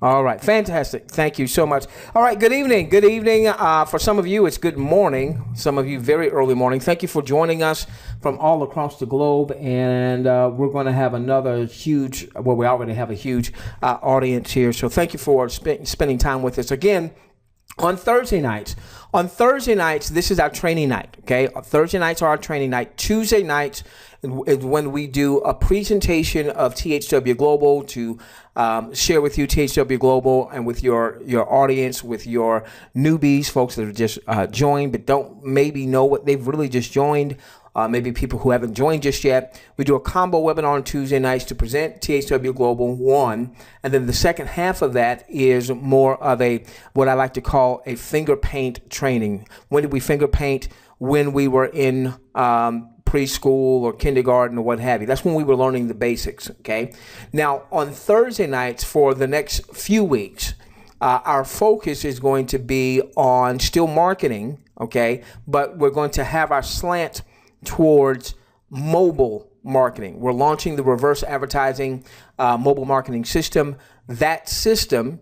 All right, fantastic. Thank you so much. All right, good evening. Good evening. For some of you, it's good morning. Some of you, very early morning. Thank you for joining us from all across the globe. And we're going to have another huge, well, we already have a huge audience here. So thank you for spending time with us. Again, on Thursday nights, this is our training night, okay? Thursday nights are our training night. Tuesday nights is when we do a presentation of THW Global to share with you THW Global and with your audience, with your newbies, folks that have just joined but don't maybe know what they've really just joined. Maybe people who haven't joined just yet. We do a combo webinar on Tuesday nights to present THW Global 1. And then the second half of that is more of what I like to call a finger paint training. When did we finger paint? When we were in preschool or kindergarten or what have you. That's when we were learning the basics, okay? Now, on Thursday nights for the next few weeks, our focus is going to be on still marketing, okay? But we're going to have our slant towards mobile marketing. We're launching the reverse advertising mobile marketing system. That system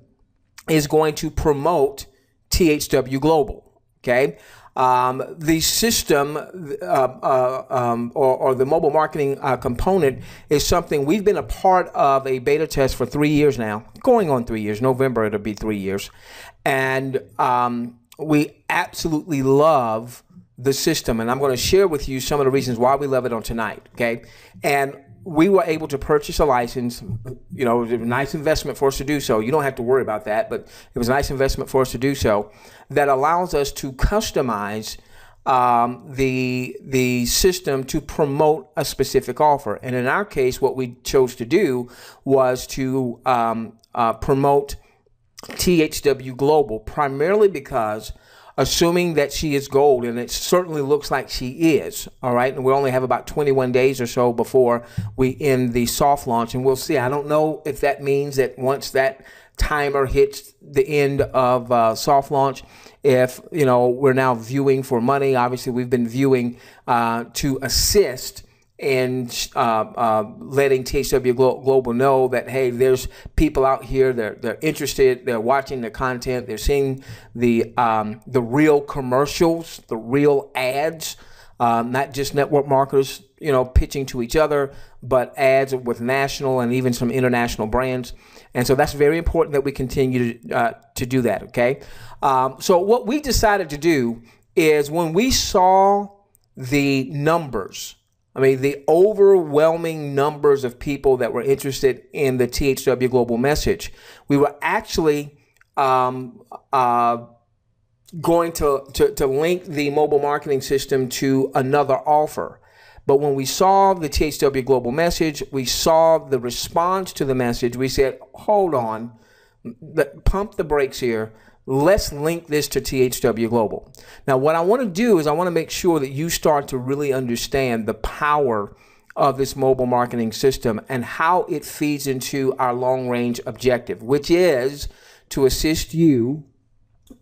is going to promote THW Global, okay? The system or the mobile marketing component is something we've been a part of a beta test for 3 years now, going on 3 years. November, it'll be 3 years. And we absolutely love the system, and I'm going to share with you some of the reasons why we love it on tonight, okay? And we were able to purchase a license. You know, it was a nice investment for us to do so. You don't have to worry about that, but it was a nice investment for us to do so that allows us to customize the system to promote a specific offer. And in our case, what we chose to do was to promote THW Global, primarily because assuming that she is gold, and it certainly looks like she is, all right? And we only have about 21 days or so before we end the soft launch, and we'll see. I don't know if that means that once that timer hits the end of soft launch, if, you know, we're now viewing for money. Obviously, we've been viewing to assist and letting THW Global know that, hey, there's people out here, they're interested, they're watching the content, they're seeing the real commercials, the real ads, not just network marketers, you know, pitching to each other, but ads with national and even some international brands. And so that's very important that we continue to do that, okay? So what we decided to do is when we saw the numbers, I mean, the overwhelming numbers of people that were interested in the THW Global message, we were actually going to link the mobile marketing system to another offer. But when we saw the THW Global message, we saw the response to the message, we said, hold on, pump the brakes here. Let's link this to THW Global. Now, what I want to do is I want to make sure that you start to really understand the power of this mobile marketing system and how it feeds into our long-range objective, which is to assist you,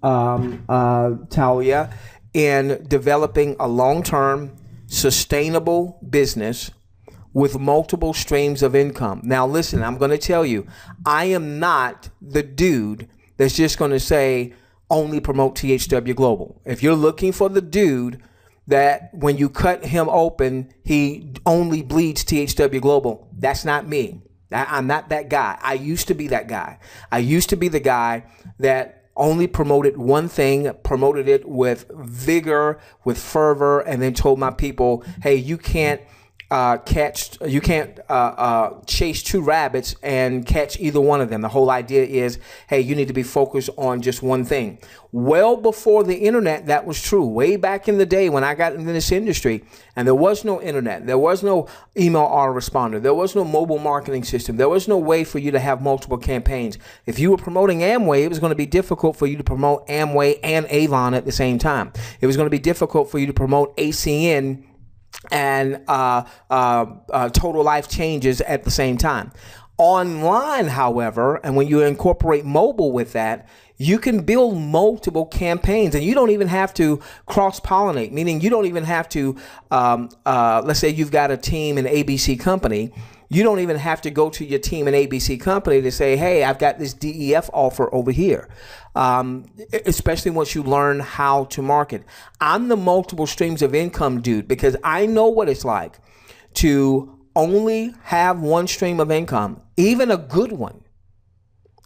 Talia, in developing a long-term, sustainable business with multiple streams of income. Now, listen, I'm going to tell you, I am not the dude that's just going to say only promote THW Global. If you're looking for the dude that when you cut him open, he only bleeds THW Global, that's not me. I'm not that guy. I used to be that guy. I used to be the guy that only promoted one thing, promoted it with vigor, with fervor, and then told my people, hey, you can't chase two rabbits and catch either one of them. The whole idea is, hey, you need to be focused on just one thing. Well, before the internet, that was true. Way back in the day when I got into this industry, and there was no internet, there was no email autoresponder, there was no mobile marketing system, there was no way for you to have multiple campaigns. If you were promoting Amway, it was going to be difficult for you to promote Amway and Avon at the same time. It was going to be difficult for you to promote ACN and total life changes at the same time. Online, however, and when you incorporate mobile with that, you can build multiple campaigns, and you don't even have to cross-pollinate, meaning you don't even have to, let's say you've got a team in ABC company. You don't even have to go to your team in ABC company to say, hey, I've got this DEF offer over here. Especially once you learn how to market. I'm the multiple streams of income dude because I know what it's like to only have one stream of income, even a good one.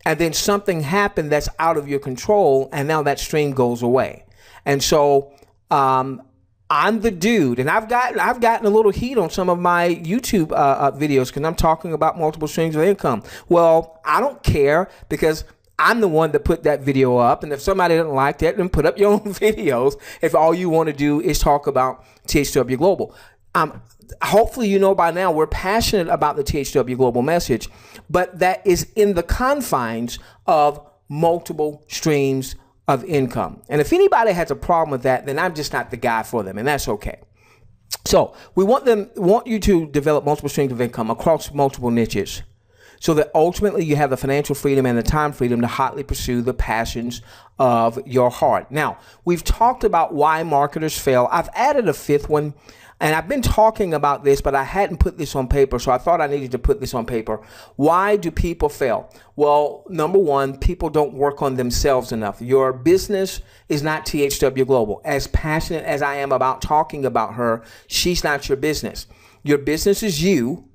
And then something happened that's out of your control, and now that stream goes away. And so I'm the dude, and I've gotten a little heat on some of my YouTube videos because I'm talking about multiple streams of income. Well, I don't care because I'm the one that put that video up, and if somebody didn't like that, then put up your own videos. If all you want to do is talk about THW Global, hopefully you know by now we're passionate about the THW Global message, but that is in the confines of multiple streams of income. And if anybody has a problem with that, then I'm just not the guy for them, and that's okay. So we want you to develop multiple streams of income across multiple niches so that ultimately you have the financial freedom and the time freedom to hotly pursue the passions of your heart. Now, we've talked about why marketers fail. I've added a fifth one, and I've been talking about this, but I hadn't put this on paper, so I thought I needed to put this on paper. Why do people fail? Well, number one, people don't work on themselves enough. Your business is not THW Global. As passionate as I am about talking about her, she's not your business. Your business is you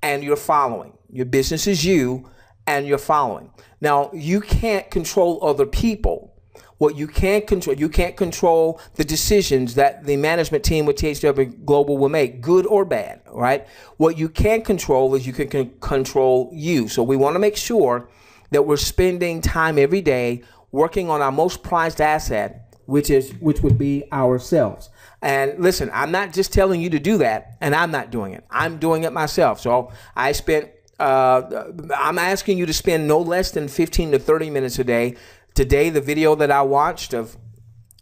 and your following. Your business is you and your following. Now, you can't control other people. What you can't control the decisions that the management team with THW Global will make, good or bad, right? What you can control is you can control you. So we want to make sure that we're spending time every day working on our most prized asset, which would be ourselves. And listen, I'm not just telling you to do that, and I'm not doing it. I'm doing it myself. So I'm asking you to spend no less than 15 to 30 minutes a day. Today, the video that I watched of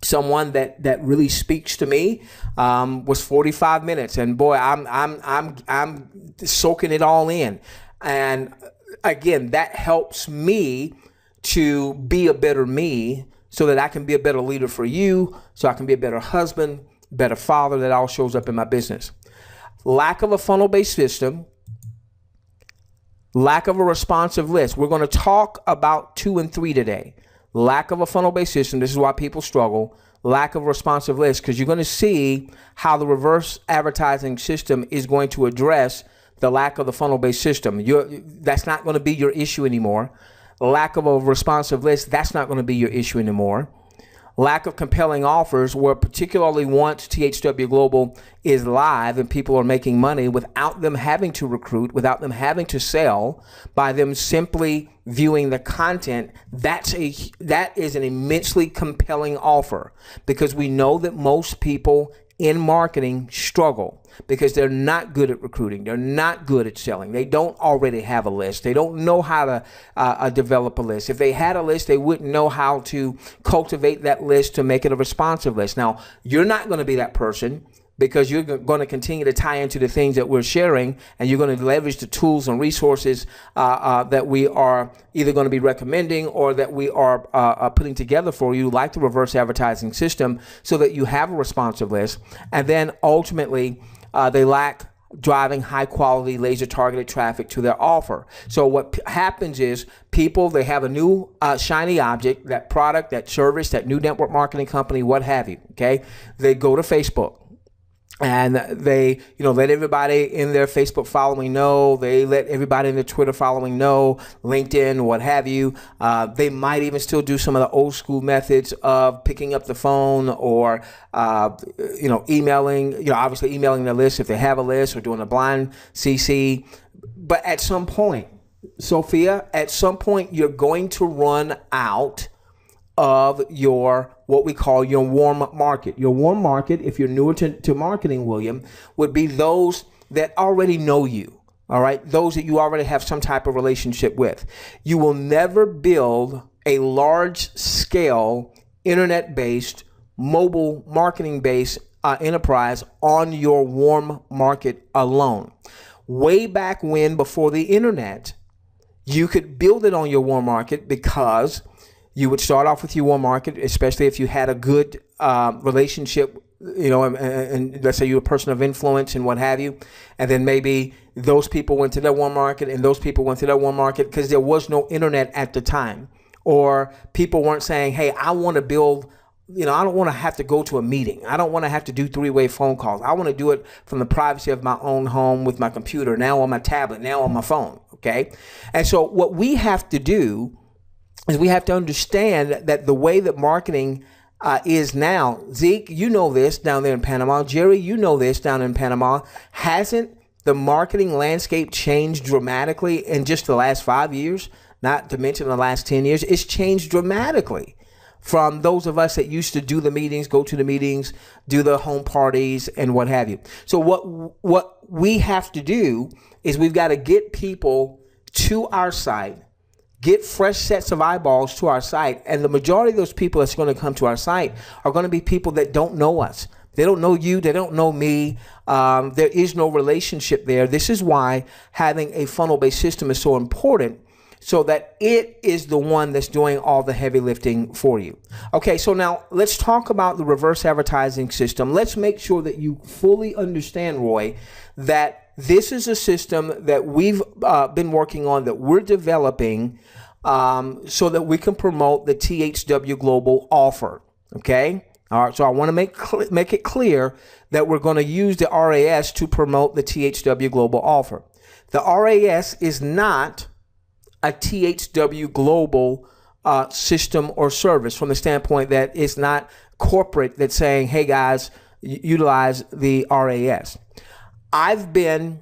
someone that really speaks to me was 45 minutes, and boy, I'm soaking it all in. And again, that helps me to be a better me, so that I can be a better leader for you, so I can be a better husband, better father. That all shows up in my business. Lack of a funnel-based system. Lack of a responsive list. We're going to talk about 2 and 3 today. Lack of a funnel-based system. This is why people struggle. Lack of a responsive list, because you're going to see how the reverse advertising system is going to address the lack of the funnel-based system. That's not going to be your issue anymore. Lack of a responsive list, that's not going to be your issue anymore. Lack of compelling offers, where particularly once THW Global is live and people are making money without them having to recruit, without them having to sell, by them simply viewing the content, that is an immensely compelling offer, because we know that most people in marketing struggle because they're not good at recruiting. They're not good at selling. They don't already have a list. They don't know how to develop a list. If they had a list, they wouldn't know how to cultivate that list to make it a responsive list. Now, you're not going to be that person, because you're going to continue to tie into the things that we're sharing, and you're going to leverage the tools and resources that we are either going to be recommending or that we are putting together for you, like the reverse advertising system, so that you have a responsive list. And then ultimately, they lack driving high quality laser targeted traffic to their offer. So what happens is people, they have a new shiny object, that product, that service, that new network marketing company, what have you. Okay. They go to Facebook. And they, let everybody in their Facebook following know. They let everybody in their Twitter following know, LinkedIn, what have you. They might even still do some of the old school methods of picking up the phone or, emailing, obviously emailing their list if they have a list, or doing a blind CC. But at some point, Sophia, you're going to run out of what we call your warm market. Your warm market, if you're newer to marketing, William, would be those that already know you. All right. Those that you already have some type of relationship with. You will never build a large scale internet-based, mobile marketing-based enterprise on your warm market alone. Way back when, before the internet, you could build it on your warm market, because you would start off with your warm market, especially if you had a good relationship and let's say you're a person of influence and what have you, and then maybe those people went to that one market and those people went to that one market because there was no internet at the time, or people weren't saying, hey, I want to build, I don't want to have to go to a meeting. I don't want to have to do three-way phone calls. I want to do it from the privacy of my own home with my computer, now on my tablet, now on my phone, okay? And so what we have to do is we have to understand that the way that marketing is now, Zeke, you know this down there in Panama. Jerry, you know this down in Panama. Hasn't the marketing landscape changed dramatically in just the last 5 years? Not to mention the last 10 years. It's changed dramatically from those of us that used to do the meetings, go to the meetings, do the home parties, and what have you. So what we have to do is we've got to get people to our site, get fresh sets of eyeballs to our site. And the majority of those people that's going to come to our site are going to be people that don't know us. They don't know you. They don't know me. There is no relationship there. This is why having a funnel-based system is so important, so that it is the one that's doing all the heavy lifting for you. Okay, so now let's talk about the reverse advertising system. Let's make sure that you fully understand, Roy, that this is a system that we've been working on, that we're developing so that we can promote the THW Global offer, okay? All right, so I want to make it clear that we're going to use the RAS to promote the THW Global offer. The RAS is not a THW Global system or service, from the standpoint that it's not corporate that's saying, hey guys, utilize the RAS. I've been,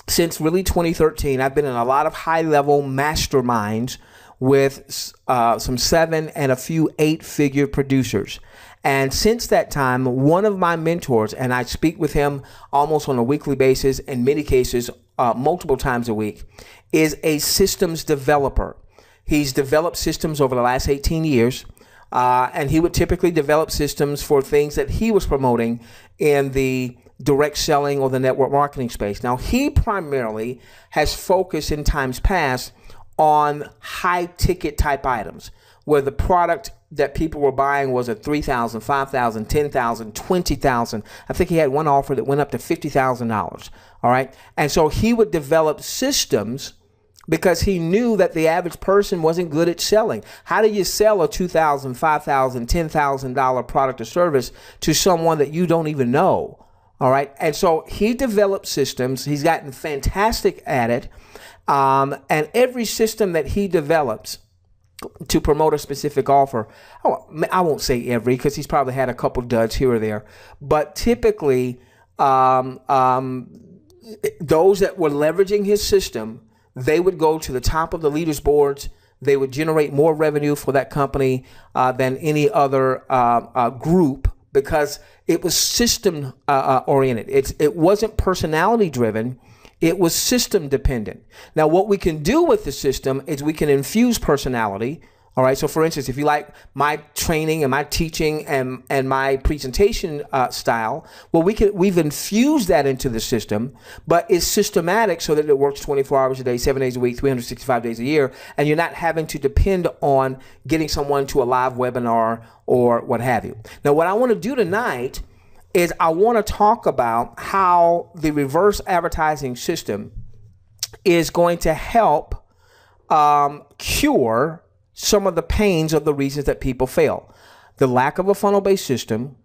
since really 2013, I've been in a lot of high-level masterminds with some 7 and a few 8-figure producers. And since that time, one of my mentors, and I speak with him almost on a weekly basis, in many cases multiple times a week, is a systems developer. He's developed systems over the last 18 years, and he would typically develop systems for things that he was promoting in the direct selling or the network marketing space. Now, he primarily has focused in times past on high ticket type items, where the product that people were buying was at $3,000, $5,000, $10,000, $20,000. I think he had one offer that went up to $50,000. All right. And so he would develop systems because he knew that the average person wasn't good at selling. How do you sell a $2,000, $5,000, $10,000 product or service to someone that you don't even know? All right. And so he developed systems. He's gotten fantastic at it. And every system that he develops to promote a specific offer, I won't say every, because he's probably had a couple duds here or there, but typically those that were leveraging his system, they would go to the top of the leaders boards. They would generate more revenue for that company than any other group, because it was system oriented. It wasn't personality driven. It was system dependent. Now, what we can do with the system is we can infuse personality. All right. So, for instance, if you like my training and my teaching and my presentation style, well, we've infused that into the system, but it's systematic so that it works 24 hours a day, 7 days a week, 365 days a year, and you're not having to depend on getting someone to a live webinar or what have you. Now, what I want to do tonight is I want to talk about how the reverse advertising system is going to help cure some of the pains of the reasons that people fail. The lack of a funnel-based system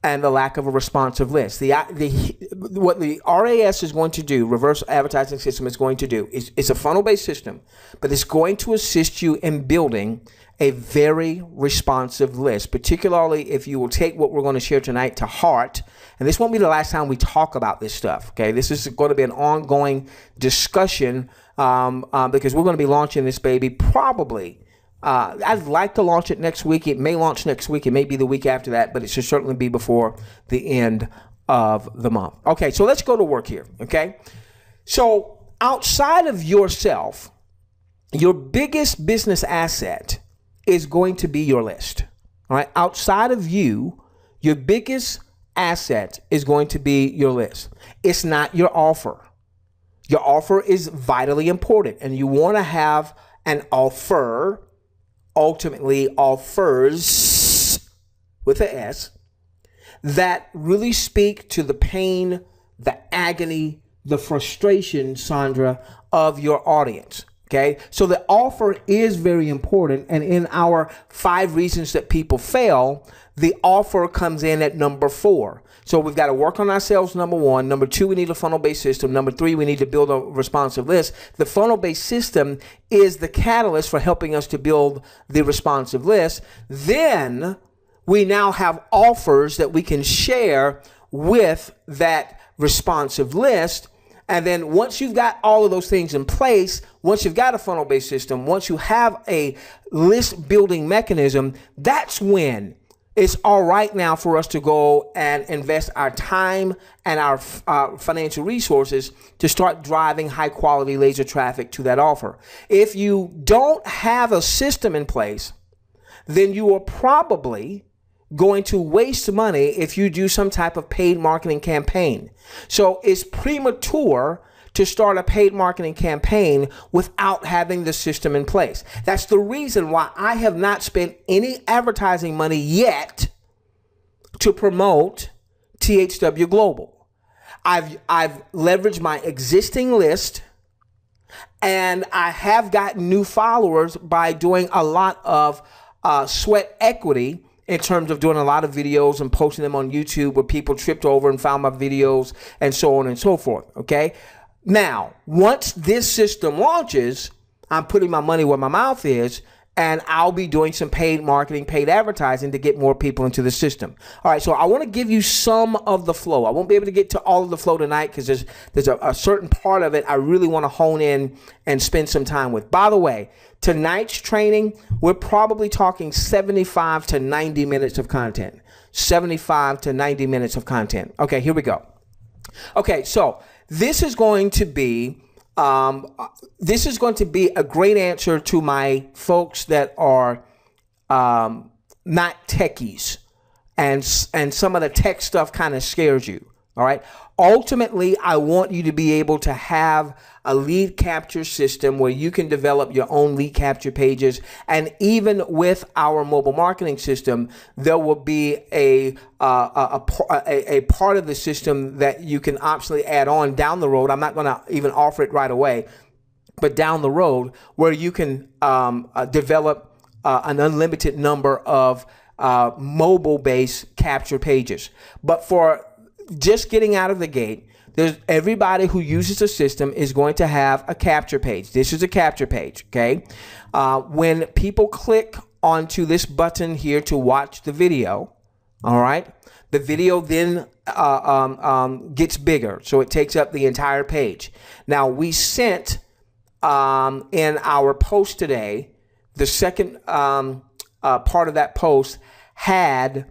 and the lack of a responsive list. What the RAS is going to do, reverse advertising system is going to do, is it's a funnel-based system, but it's going to assist you in building a very responsive list, particularly if you will take what we're going to share tonight to heart. And this won't be the last time we talk about this stuff, okay? This is going to be an ongoing discussion because we're going to be launching this baby probably. I'd like to launch it next week. It may launch next week. It may be the week after that, but it should certainly be before the end of the month. Okay, so let's go to work here, okay? So outside of yourself, your biggest business asset is going to be your list. All right. Outside of you, your biggest asset is going to be your list. It's not your offer. Your offer is vitally important, and you want to have an offer, ultimately offers with an S, that really speak to the pain, the agony, the frustration, Sandra, of your audience. Okay, so the offer is very important. And in our 5 reasons that people fail, the offer comes in at number 4. So we've got to work on ourselves, number 1. Number 2, we need a funnel-based system. Number 3, we need to build a responsive list. The funnel-based system is the catalyst for helping us to build the responsive list. Then we now have offers that we can share with that responsive list. And then once you've got all of those things in place, once you've got a funnel-based system, once you have a list building mechanism, that's when it's all right now for us to go and invest our time and our financial resources to start driving high quality laser traffic to that offer. If you don't have a system in place, then you are probably going to waste money if you do some type of paid marketing campaign. So it's premature to start a paid marketing campaign without having the system in place. That's the reason why I have not spent any advertising money yet to promote THW Global. I've leveraged my existing list, and I have gotten new followers by doing a lot of sweat equity in terms of doing a lot of videos and posting them on YouTube where people tripped over and found my videos and so on and so forth. Okay. Now, once this system launches, I'm putting my money where my mouth is, and I'll be doing some paid marketing, paid advertising to get more people into the system. All right, so I want to give you some of the flow. I won't be able to get to all of the flow tonight because there's a certain part of it I really want to hone in and spend some time with. By the way, tonight's training, we're probably talking 75 to 90 minutes of content. 75 to 90 minutes of content. Okay, here we go. Okay, so this is going to be a great answer to my folks that are not techies, and some of the tech stuff kind of scares you. All right. Ultimately, I want you to be able to have a lead capture system where you can develop your own lead capture pages. And even with our mobile marketing system, there will be a part of the system that you can optionally add on down the road. I'm not going to even offer it right away, but down the road where you can develop an unlimited number of mobile-based capture pages. But for just getting out of the gate, everybody who uses the system is going to have a capture page. This is a capture page, okay? When people click onto this button here to watch the video, all right, the video then gets bigger, so it takes up the entire page. Now, we sent in our post today, the second part of that post had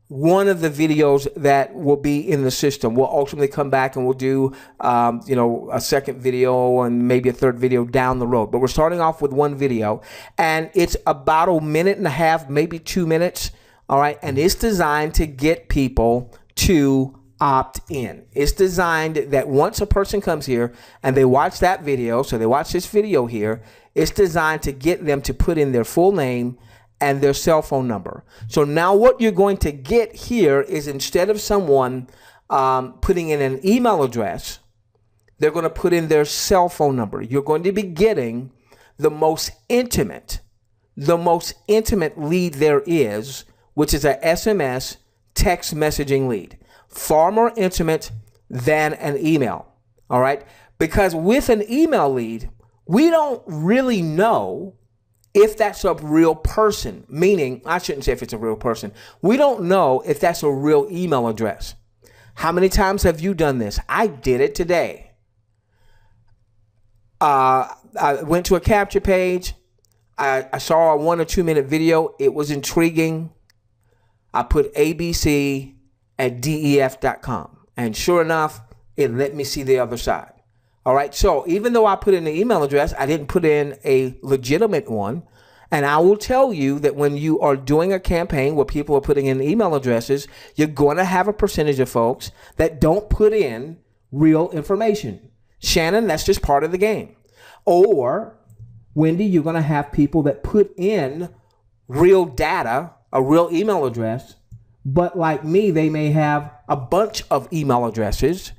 one of the videos that will be in the system. We'll ultimately come back and we'll do, a second video and maybe a third video down the road. But we're starting off with one video, and it's about a minute and a half, maybe 2 minutes. All right. And it's designed to get people to opt in. It's designed that once a person comes here and they watch that video, so they watch this video here, it's designed to get them to put in their full name and their cell phone number. So now what you're going to get here is, instead of someone putting in an email address, they're going to put in their cell phone number. You're going to be getting the most intimate lead there is, which is a SMS text messaging lead. Far more intimate than an email. All right? Because with an email lead, we don't really know if that's a real person, meaning, I shouldn't say if it's a real person. We don't know if that's a real email address. How many times have you done this? I did it today. I went to a capture page. I saw a 1 or 2 minute video. It was intriguing. I put abc@def.com. And sure enough, it let me see the other side. All right. So even though I put in the email address, I didn't put in a legitimate one. And I will tell you that when you are doing a campaign where people are putting in email addresses, you're going to have a percentage of folks that don't put in real information. Shannon, that's just part of the game. Or, Wendy, you're going to have people that put in real data, a real email address, but like me, they may have a bunch of email addresses,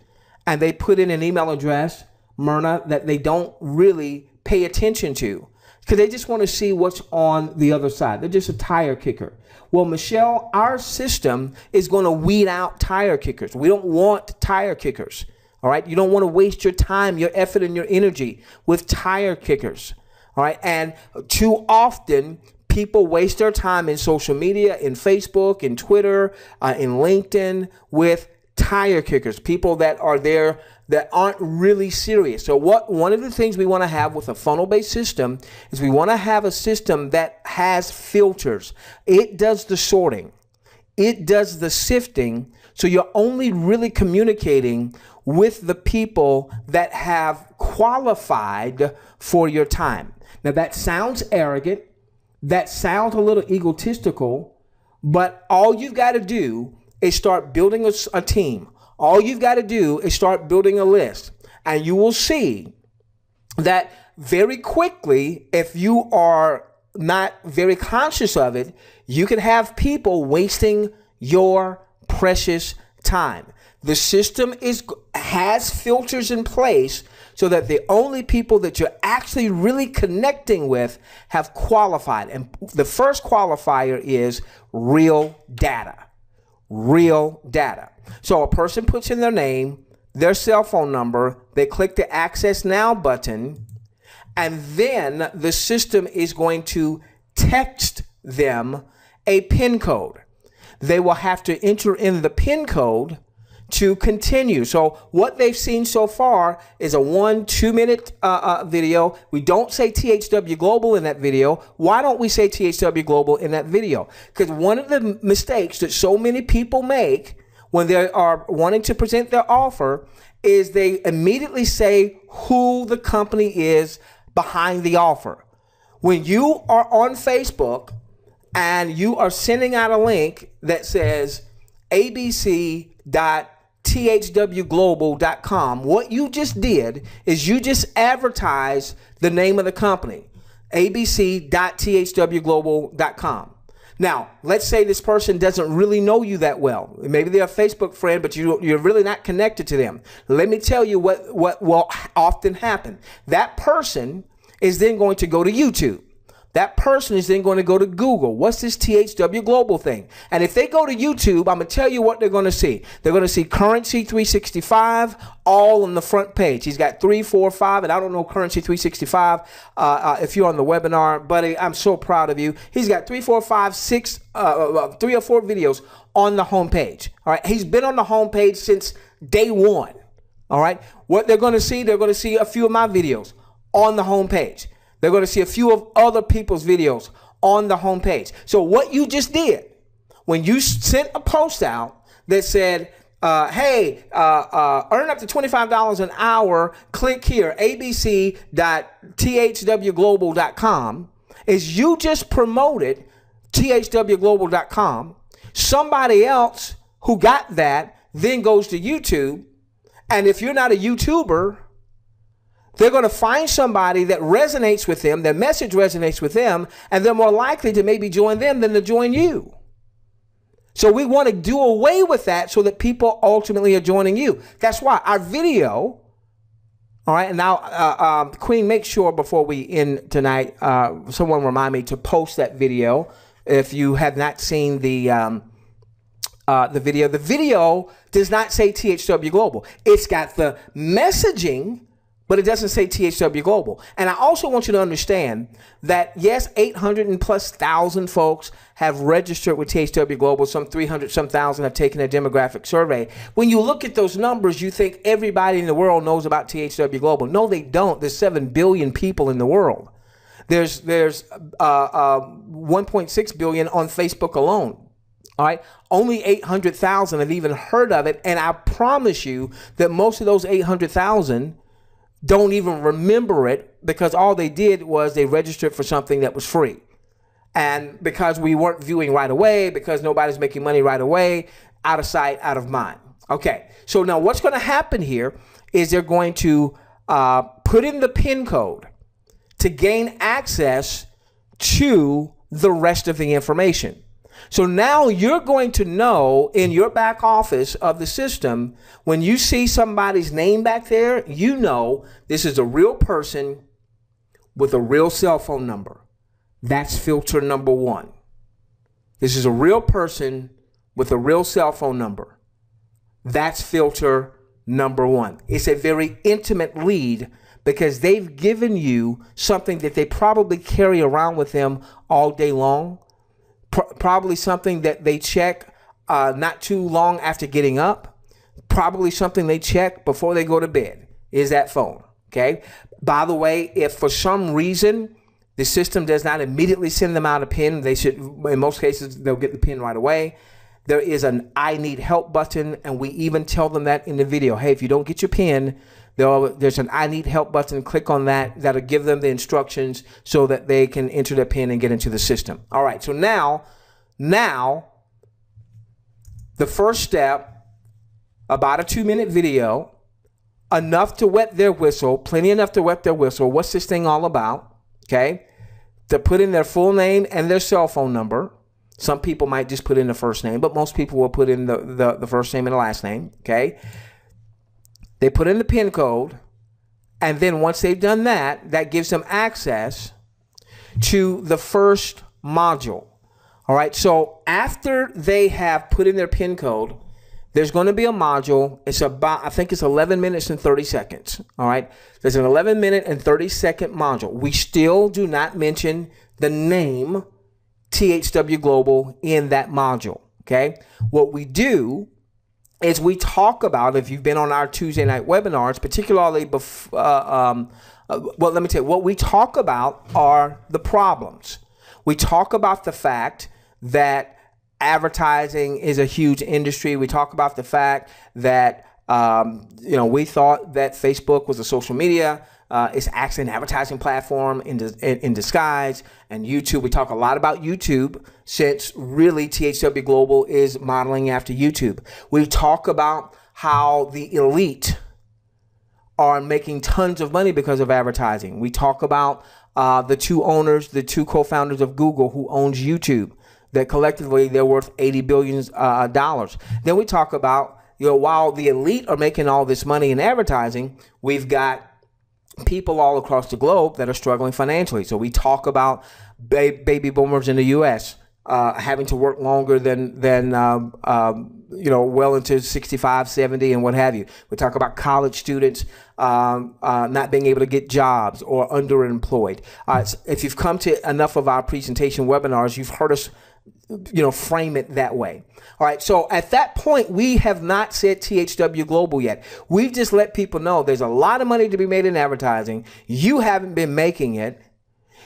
and they put in an email address, Myrna, that they don't really pay attention to because they just want to see what's on the other side. They're just a tire kicker. Well, Michelle, our system is going to weed out tire kickers. We don't want tire kickers. All right. You don't want to waste your time, your effort, and your energy with tire kickers. All right. And too often, people waste their time in social media, in Facebook, in Twitter, in LinkedIn with tire kickers, people that are there that aren't really serious. So one of the things we want to have with a funnel-based system is we want to have a system that has filters. It does the sorting. It does the sifting. So you're only really communicating with the people that have qualified for your time. Now that sounds arrogant. That sounds a little egotistical, but all you've got to do is start building a team. All you've got to do is start building a list, and you will see that very quickly, if you are not very conscious of it, you can have people wasting your precious time. The system has filters in place so that the only people that you're actually really connecting with have qualified. And the first qualifier is real data. Real data. So a person puts in their name, their cell phone number, they click the Access Now button, and then the system is going to text them a PIN code. They will have to enter in the PIN code to continue. So what they've seen so far is a 1-2 minute video. We don't say THW Global in that video. Why don't we say THW Global in that video? Because one of the mistakes that so many people make when they are wanting to present their offer is they immediately say who the company is behind the offer. When you are on Facebook and you are sending out a link that says abc.thwglobal.com, what you just did is you just advertised the name of the company, abc.thwglobal.com. Now, let's say this person doesn't really know you that well. Maybe they're a Facebook friend, but you're really not connected to them. Let me tell you what will often happen. That person is then going to go to YouTube. That person is then going to go to Google. What's this THW Global thing? And if they go to YouTube, I'm going to tell you what they're going to see. They're going to see Currency 365 all on the front page. He's got 3, 4, 5, and I don't know Currency 365 if you're on the webinar, buddy. I'm so proud of you. He's got 3, 4, 5, 6, 3 or 4 videos on the homepage. All right. He's been on the homepage since day one. All right. What they're going to see a few of my videos on the homepage. They're going to see a few of other people's videos on the homepage. So what you just did, when you sent a post out that said, hey, earn up to $25 an hour, click here, abc.thwglobal.com, is you just promoted thwglobal.com. Somebody else who got that then goes to YouTube. And if you're not a YouTuber, they're going to find somebody that resonates with them, their message resonates with them, and they're more likely to maybe join them than to join you. So we want to do away with that so that people ultimately are joining you. That's why our video, all right, and now, Queen, make sure before we end tonight, someone remind me to post that video if you have not seen the video. The video does not say THW Global. It's got the messaging, but it doesn't say THW Global. And I also want you to understand that, yes, 800 and plus thousand folks have registered with THW Global. Some 300 some thousand have taken a demographic survey. When you look at those numbers, you think everybody in the world knows about THW Global. No, they don't. There's 7 billion people in the world. There's 1.6 billion on Facebook alone. All right. Only 800,000 have even heard of it. And I promise you that most of those 800,000 don't even remember it because all they did was they registered for something that was free. And because we weren't viewing right away, because nobody's making money right away, out of sight, out of mind. Okay, so now what's going to happen here is they're going to put in the PIN code to gain access to the rest of the information. So now you're going to know in your back office of the system, when you see somebody's name back there, you know this is a real person with a real cell phone number. That's filter number one. This is a real person with a real cell phone number. That's filter number one. It's a very intimate lead because they've given you something that they probably carry around with them all day long. Probably something that they check not too long after getting up. Probably something they check before they go to bed is that phone. Okay. By the way, if for some reason the system does not immediately send them out a PIN, they should, in most cases, they'll get the PIN right away. There is an I need help button, and we even tell them that in the video. Hey, if you don't get your PIN, there's an I need help button. Click on that. That'll give them the instructions so that they can enter their PIN and get into the system. All right, so now the first step, about a 2-minute video, enough to wet their whistle, plenty enough to wet their whistle. What's this thing all about? Okay, to put in their full name and their cell phone number. Some people might just put in the first name, but most people will put in the first name and the last name, okay? They put in the PIN code, and then once they've done that, that gives them access to the first module, all right? So after they have put in their PIN code, there's going to be a module. It's about, I think it's 11 minutes and 30 seconds, all right? There's an 11-minute and 30-second module. We still do not mention the name THW Global in that module, okay? What we do is we talk about, if you've been on our Tuesday night webinars, particularly before, well, let me tell you, what we talk about are the problems. We talk about the fact that advertising is a huge industry. We talk about the fact that, we thought that Facebook was a social media. It's actually an advertising platform in disguise. And YouTube, we talk a lot about YouTube since really THW Global is modeling after YouTube. We talk about how the elite are making tons of money because of advertising. We talk about the two co-founders of Google who owns YouTube, that collectively they're worth $80 billion. Then we talk about, while the elite are making all this money in advertising, we've got people all across the globe that are struggling financially. So we talk about baby boomers in the U.S. Having to work longer than well into 65, 70, and what have you. We talk about college students not being able to get jobs or underemployed. If you've come to enough of our presentation webinars, you've heard us frame it that way. All right. So at that point, we have not said THW Global yet. We've just let people know there's a lot of money to be made in advertising. You haven't been making it.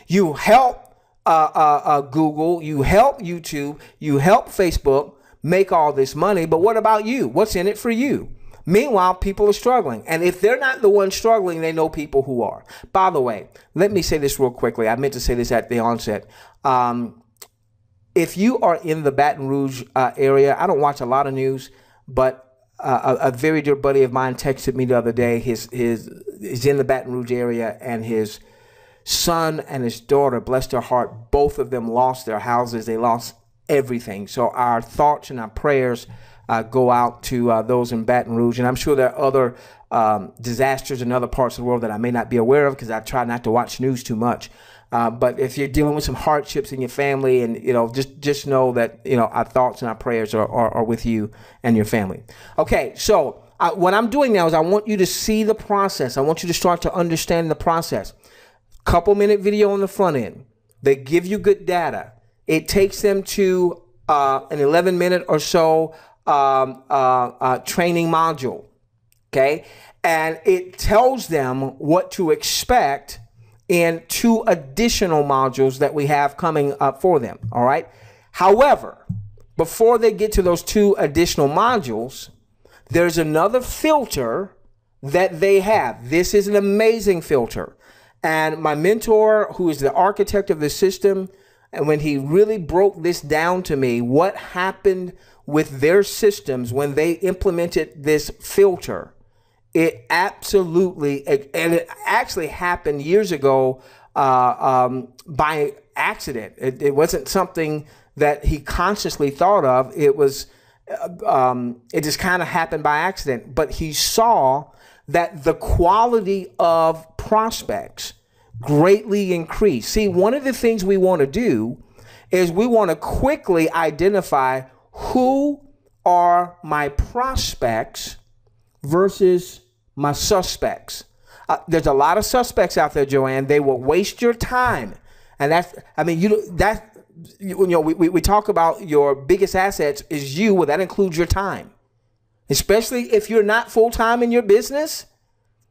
You help Google, you help YouTube, you help Facebook make all this money. But what about you? What's in it for you? Meanwhile, people are struggling. And if they're not the ones struggling, they know people who are. By the way, let me say this real quickly. I meant to say this at the onset. If you are in the Baton Rouge area, I don't watch a lot of news, but a very dear buddy of mine texted me the other day. He's in the Baton Rouge area, and his son and his daughter, bless their heart, both of them lost their houses. They lost everything. So our thoughts and our prayers go out to those in Baton Rouge. And I'm sure there are other disasters in other parts of the world that I may not be aware of because I try not to watch news too much. But if you're dealing with some hardships in your family, and just know that our thoughts and our prayers are with you and your family. Okay, so what I'm doing now is I want you to see the process. I want you to start to understand the process. Couple-minute video on the front end. They give you good data. It takes them to an 11-minute or so training module. Okay, and it tells them what to expect in 2 additional modules that we have coming up for them, all right? However, before they get to those 2 additional modules, there's another filter that they have. This is an amazing filter. And my mentor, who is the architect of the system, and when he really broke this down to me, what happened with their systems when they implemented this filter, it absolutely, and it actually happened years ago by accident. It wasn't something that he consciously thought of. It just kind of happened by accident. But he saw that the quality of prospects greatly increased. See, one of the things we want to do is we want to quickly identify who are my prospects versus my suspects. There's a lot of suspects out there, Joanne. They will waste your time. And we talk about your biggest assets is you. Well, that includes your time, especially if you're not full-time in your business.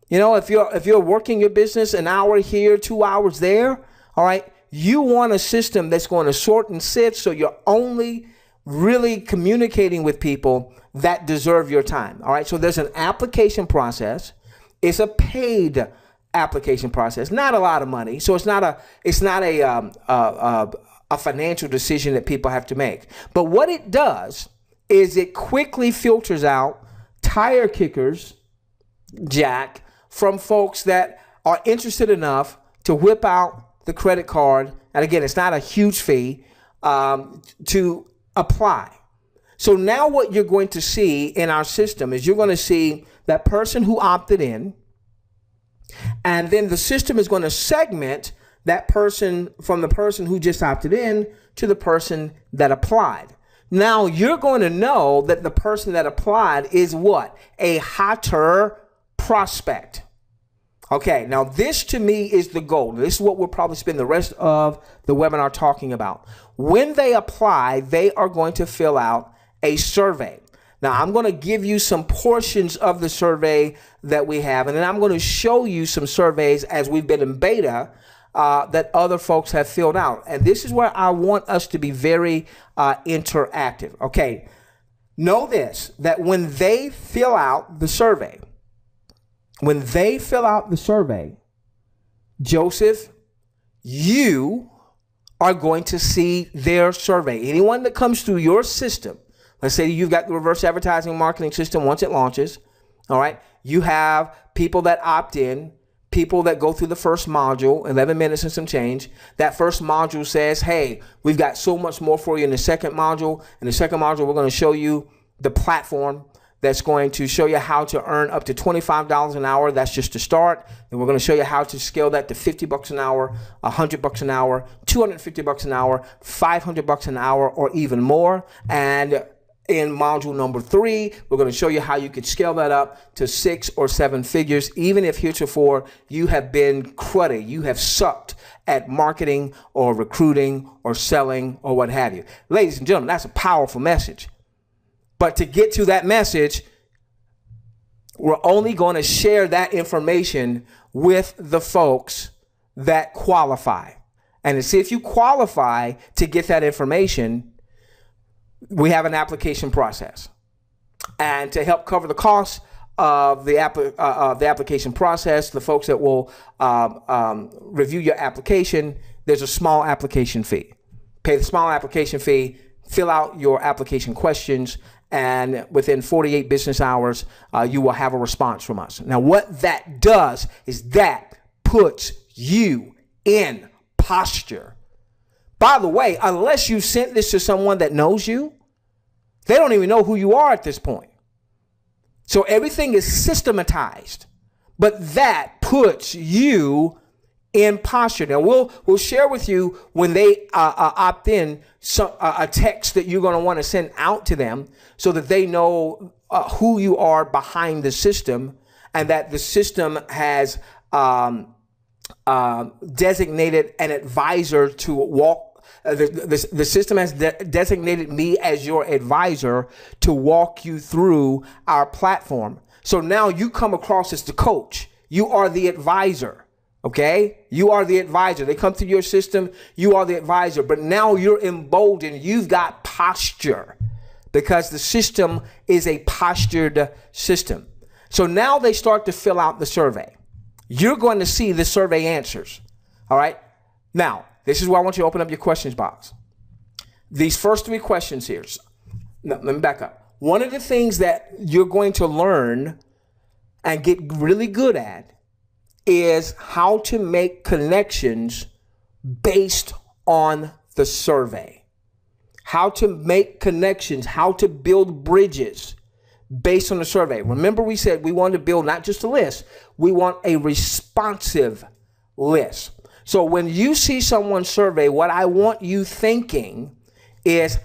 If you're working your business an hour here, 2 hours there, all right, you want a system that's going to sort and sift so you're only really communicating with people that deserve your time. All right, so there's an application process. It's a paid application process, not a lot of money. So it's not a financial decision that people have to make. But what it does is it quickly filters out tire kickers, Jack, from folks that are interested enough to whip out the credit card. And again, it's not a huge fee to apply. So now what you're going to see in our system is you're going to see that person who opted in, and then the system is going to segment that person from the person who just opted in to the person that applied. Now you're going to know that the person that applied is what? A hotter prospect. Okay, now this to me is the goal. This is what we'll probably spend the rest of the webinar talking about. When they apply, they are going to fill out a survey. Now, I'm going to give you some portions of the survey that we have, and then I'm going to show you some surveys as we've been in beta that other folks have filled out. And this is where I want us to be very interactive. Okay, know this, that when they fill out the survey, Joseph, you are going to see their survey. Anyone that comes through your system, let's say you've got the reverse advertising marketing system once it launches, all right? You have people that opt in, people that go through the first module, 11 minutes and some change. That first module says, hey, we've got so much more for you in the second module. In the second module, we're going to show you the platform that's going to show you how to earn up to $25 an hour. That's just to start. And we're going to show you how to scale that to $50 an hour, $100 an hour, $250 an hour, $500 an hour, or even more. And in module number 3, we're going to show you how you could scale that up to 6 or 7 figures, even if heretofore you have been cruddy, you have sucked at marketing or recruiting or selling or what have you. Ladies and gentlemen, that's a powerful message. But to get to that message, we're only going to share that information with the folks that qualify. And to see if you qualify to get that information, we have an application process. And to help cover the costs of the application process, the folks that will review your application, there's a small application fee. Pay the small application fee, fill out your application questions, and within 48 business hours, you will have a response from us. Now, what that does is that puts you in posture. By the way, unless you sent this to someone that knows you, they don't even know who you are at this point. So everything is systematized, but that puts you in posture. Now we'll share with you when they opt in a text that you're going to want to send out to them so that they know who you are behind the system, and that the system has designated an advisor to walk. The system has designated me as your advisor to walk you through our platform. So now you come across as the coach. You are the advisor. Okay, you are the advisor. They come through your system. You are the advisor. But now you're emboldened. You've got posture because the system is a postured system. So now they start to fill out the survey. You're going to see the survey answers. All right. Now, this is where I want you to open up your questions box. These first 3 questions here. No, let me back up. One of the things that you're going to learn and get really good at is how to make connections based on the survey. how to make connections, how to build bridges based on the survey. Remember, we said we want to build not just a list, we want a responsive list. So when you see someone's survey, what I want you thinking is,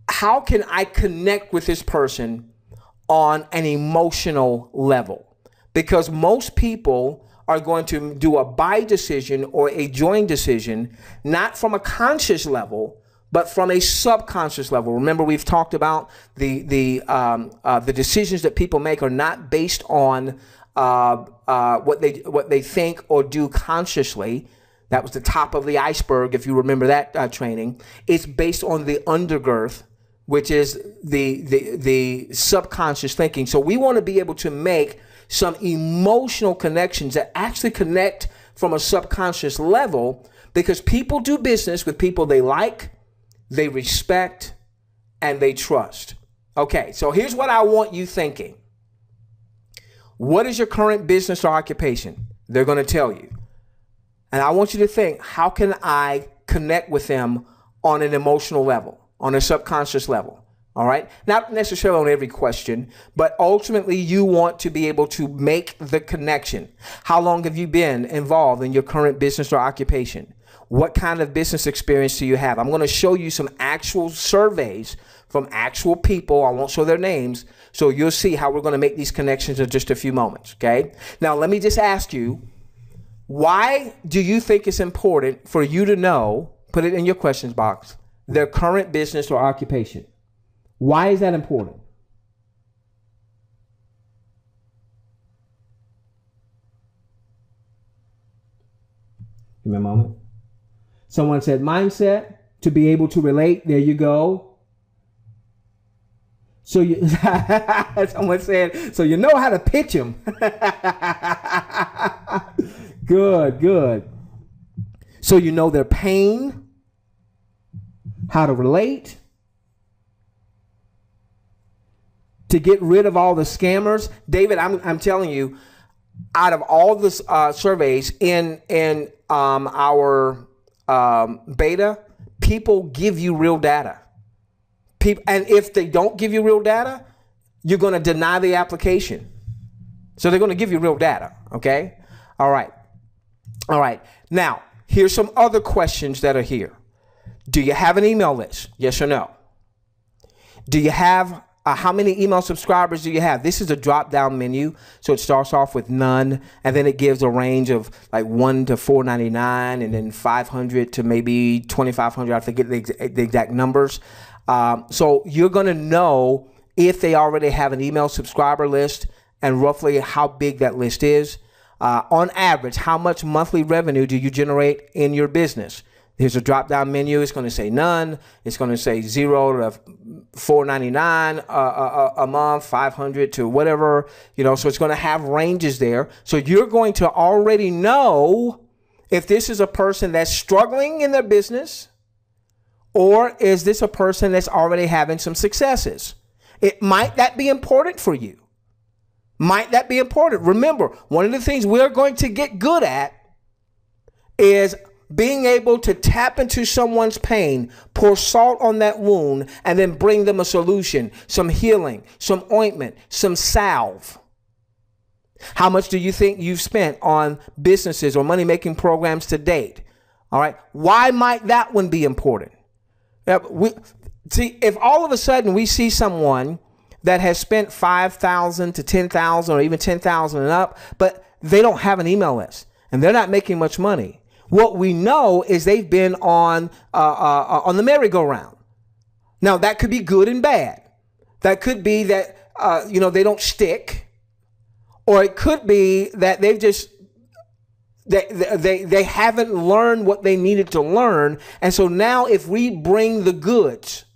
how can I connect with this person on an emotional level? Because most people are going to do a buy decision or a join decision, not from a conscious level, but from a subconscious level. Remember, we've talked about the decisions that people make are not based on what they think or do consciously. That was the top of the iceberg, if you remember that training. It's based on the undergirth, which is the subconscious thinking. So we want to be able to make some emotional connections that actually connect from a subconscious level, because people do business with people they like, they respect, and they trust. Okay, so here's what I want you thinking. What is your current business or occupation? They're going to tell you. And I want you to think, how can I connect with them on an emotional level, on a subconscious level? All right. Not necessarily on every question, but ultimately you want to be able to make the connection. How long have you been involved in your current business or occupation? What kind of business experience do you have? I'm going to show you some actual surveys from actual people. I won't show their names. So you'll see how we're going to make these connections in just a few moments. Okay. Now, let me just ask you, why do you think it's important for you to know, put it in your questions box, their current business or occupation? Why is that important? Give me a moment. Someone said mindset, to be able to relate. There you go. So you, someone said, so you know how to pitch them. Good, good. So you know their pain, how to relate, to get rid of all the scammers. David, I'm telling you, out of all the surveys in our beta, people give you real data. And if they don't give you real data, you're going to deny the application. So they're going to give you real data. Okay. All right. All right. Now, here's some other questions that are here. Do you have an email list? Yes or no? Do you have how many email subscribers do you have? This is a drop-down menu, so it starts off with none, and then it gives a range of like 1 to 499, and then 500 to maybe 2,500. I forget the exact numbers. So you're going to know if they already have an email subscriber list and roughly how big that list is. On average, how much monthly revenue do you generate in your business? Here's a drop-down menu. It's going to say none. It's going to say 0 to $4.99 a month, 500 to whatever, so it's going to have ranges there. So you're going to already know if this is a person that's struggling in their business, or is this a person that's already having some successes? Might that be important for you? Might that be important? Remember, one of the things we're going to get good at is being able to tap into someone's pain, pour salt on that wound, and then bring them a solution, some healing, some ointment, some salve. How much do you think you've spent on businesses or money-making programs to date? All right. Why might that one be important? See, if all of a sudden we see someone that has spent $5,000 to $10,000 or even $10,000 and up, but they don't have an email list and they're not making much money, what we know is they've been on the merry-go-round. Now, that could be good and bad. That could be that, they don't stick. Or it could be that they've just, they haven't learned what they needed to learn. And so now if we bring the goods,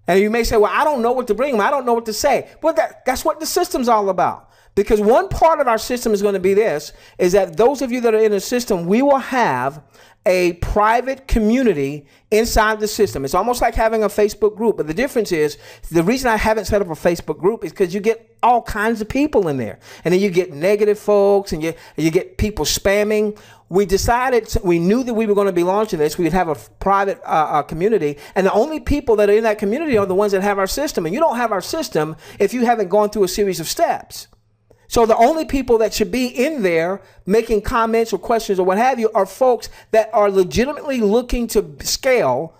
and you may say, well, I don't know what to bring them. I don't know what to say. Well, that's what the system's all about. Because one part of our system is going to be this, is that those of you that are in the system, we will have a private community inside the system. It's almost like having a Facebook group. But the difference is, the reason I haven't set up a Facebook group is because you get all kinds of people in there. And then you get negative folks and you get people spamming. we decided, we knew that we were going to be launching this. We'd have a private community, and the only people that are in that community are the ones that have our system. And you don't have our system if you haven't gone through a series of steps. So the only people that should be in there making comments or questions or what have you are folks that are legitimately looking to scale,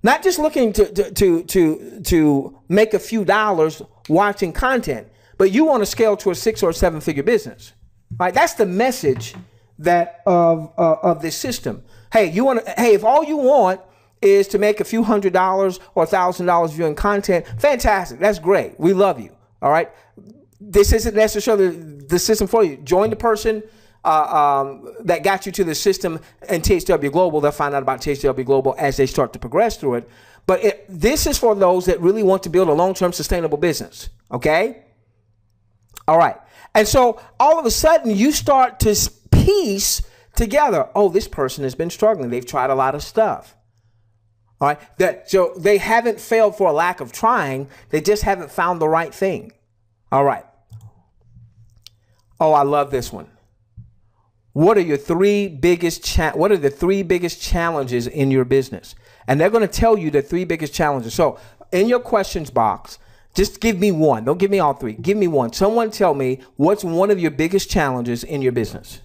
not just looking to make a few dollars watching content, but you want to scale to a 6 or 7 figure business, right? That's the message that of this system. Hey, if all you want is to make a few $100s or $1,000 viewing content, fantastic. That's great. We love you. All right. This isn't necessarily the system for you. Join the person that got you to the system and THW Global. They'll find out about THW Global as they start to progress through it. But this is for those that really want to build a long-term sustainable business. Okay. All right. And so all of a sudden you start to piece together. Oh, this person has been struggling. They've tried a lot of stuff. All right. So they haven't failed for a lack of trying. They just haven't found the right thing. All right. Oh, I love this one. What are the three biggest challenges in your business? And they're going to tell you the 3 biggest challenges. So in your questions box, just give me one. Don't give me all 3. Give me one. Someone tell me what's one of your biggest challenges in your business.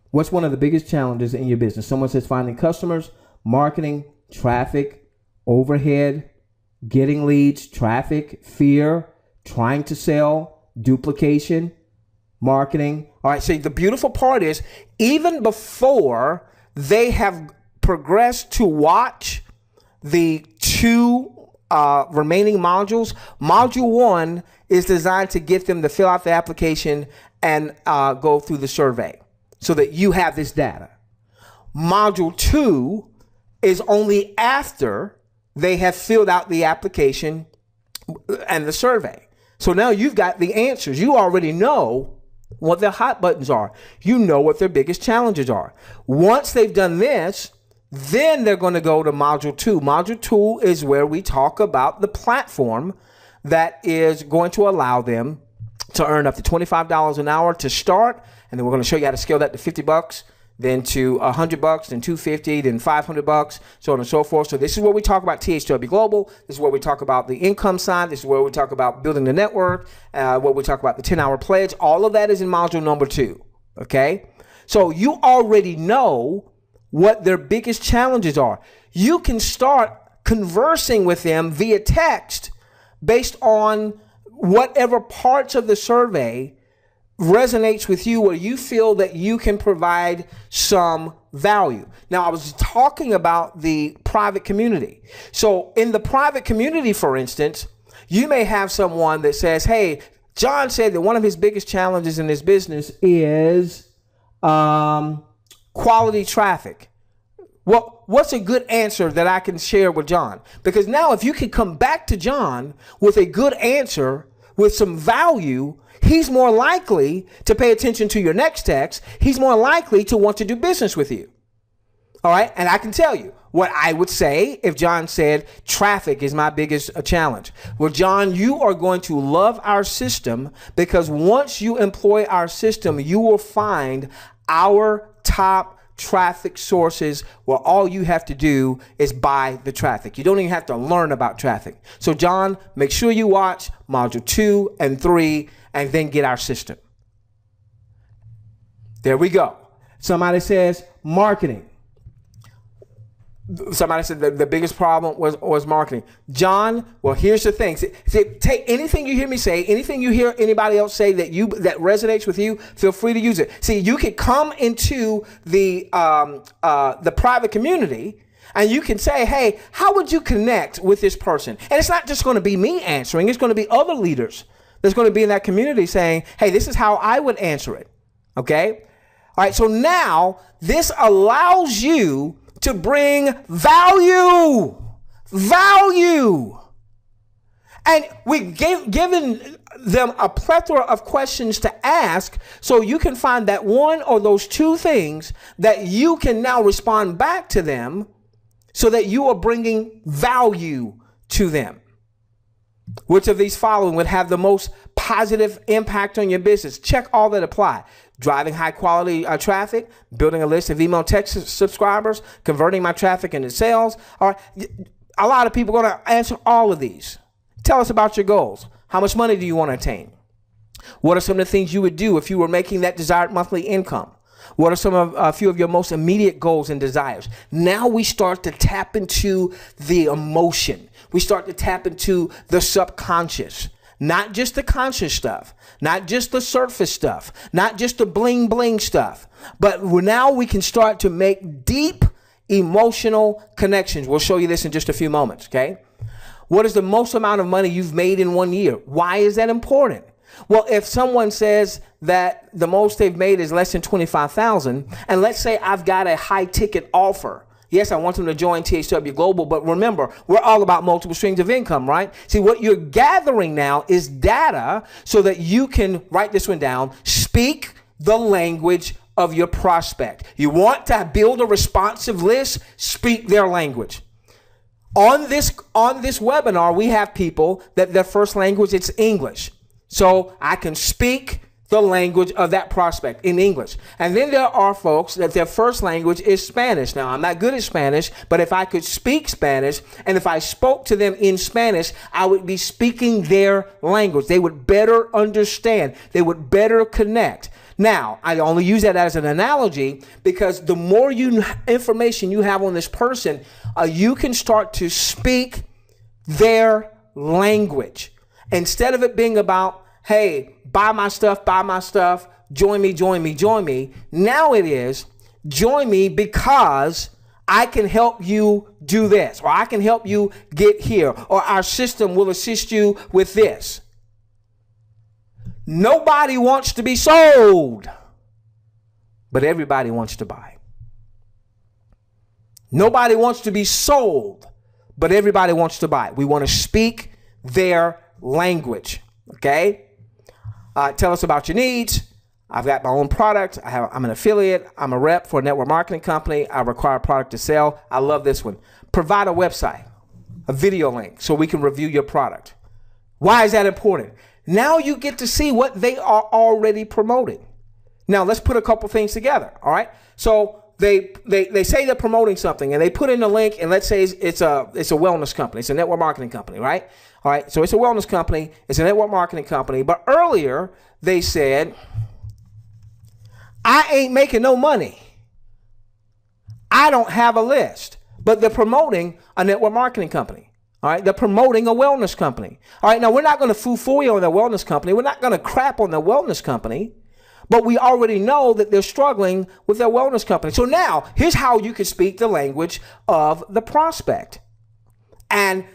What's one of the biggest challenges in your business? Someone says finding customers, marketing, traffic, overhead, getting leads, traffic, fear, trying to sell, duplication, marketing. All right. So the beautiful part is even before they have progressed to watch the 2 remaining modules, module 1 is designed to get them to fill out the application and go through the survey so that you have this data. Module 2 is only after they have filled out the application and the survey. So now you've got the answers. You already know what their hot buttons are. You know what their biggest challenges are. Once they've done this, then they're going to go to module 2. Module 2 is where we talk about the platform that is going to allow them to earn up to $25 an hour to start. And then we're going to show you how to scale that to $50, then to $100, then $250, then $500, so on and so forth. So this is where we talk about THW Global. This is where we talk about the income side. This is where we talk about building the network, where we talk about the 10-hour pledge. All of that is in module number 2. Okay. So you already know what their biggest challenges are. You can start conversing with them via text based on whatever parts of the survey resonates with you, where you feel that you can provide some value. Now, I was talking about the private community. So in the private community, for instance, you may have someone that says, hey, John said that one of his biggest challenges in his business is quality traffic. Well, what's a good answer that I can share with John? Because now if you can come back to John with a good answer with some value, he's more likely to pay attention to your next text. He's more likely to want to do business with you. All right. And I can tell you what I would say if John said traffic is my biggest challenge. Well, John, you are going to love our system, because once you employ our system, you will find our top traffic sources where all you have to do is buy the traffic. You don't even have to learn about traffic. So John, make sure you watch module 2 and 3 and then get our system. There we go. Somebody says marketing. Somebody said the biggest problem was marketing. John, well, here's the thing. Take anything you hear me say, anything you hear anybody else say that resonates with you, feel free to use it. See, you can come into the private community and you can say, hey, how would you connect with this person? And it's not just going to be me answering. It's going to be other leaders that's going to be in that community saying, hey, this is how I would answer it. Okay. All right. So now this allows you to bring value. And we've given them a plethora of questions to ask, so you can find that one or those 2 things that you can now respond back to them so that you are bringing value to them. Which of these following would have the most positive impact on your business? Check all that apply. driving high quality traffic, building a list of email text subscribers, converting my traffic into sales. All right. A lot of people are going to answer all of these. Tell us about your goals. How much money do you want to attain? What are some of the things you would do if you were making that desired monthly income? What are some of a few of your most immediate goals and desires? Now we start to tap into the emotion. We start to tap into the subconscious. Not just the conscious stuff, not just the surface stuff, not just the bling bling stuff, but now we can start to make deep emotional connections. We'll show you this in just a few moments, okay? What is the most amount of money you've made in 1 year? Why is that important? Well, if someone says that the most they've made is less than $25,000, and let's say I've got a high ticket offer. Yes, I want them to join THW Global, but remember, we're all about multiple streams of income, right? See, what you're gathering now is data so that you can, write this one down, speak the language of your prospect. You want to build a responsive list, speak their language. On this webinar, we have people that their first language, it's English. So I can speak the language of that prospect in English. And then there are folks that their first language is Spanish. Now, I'm not good at Spanish, but if I could speak Spanish, and if I spoke to them in Spanish, I would be speaking their language. They would better understand. They would better connect. Now, I only use that as an analogy because the more information you have on this person, you can start to speak their language. Instead of it being about, hey, buy my stuff, join me. Now it is, join me because I can help you do this, or I can help you get here, or our system will assist you with this. Nobody wants to be sold, but everybody wants to buy. Nobody wants to be sold, but everybody wants to buy. We want to speak their language, okay? Tell us about your needs. I've got my own product. I'm an affiliate. I'm a rep for a network marketing company. I require a product to sell. I love this one. Provide a website, a video link, so we can review your product. Why is that important? Now you get to see what they are already promoting. Now let's put a couple things together, all right? So they say they're promoting something, and they put in a link, and let's say it's a wellness company. It's a network marketing company, right? All right, so it's a wellness company. It's a network marketing company. But earlier they said, I ain't making no money. I don't have a list. But they're promoting a network marketing company. All right, they're promoting a wellness company. All right, now we're not going to foo-foo you on the wellness company. We're not going to crap on the wellness company. But we already know that they're struggling with their wellness company. So now, here's how you can speak the language of the prospect. And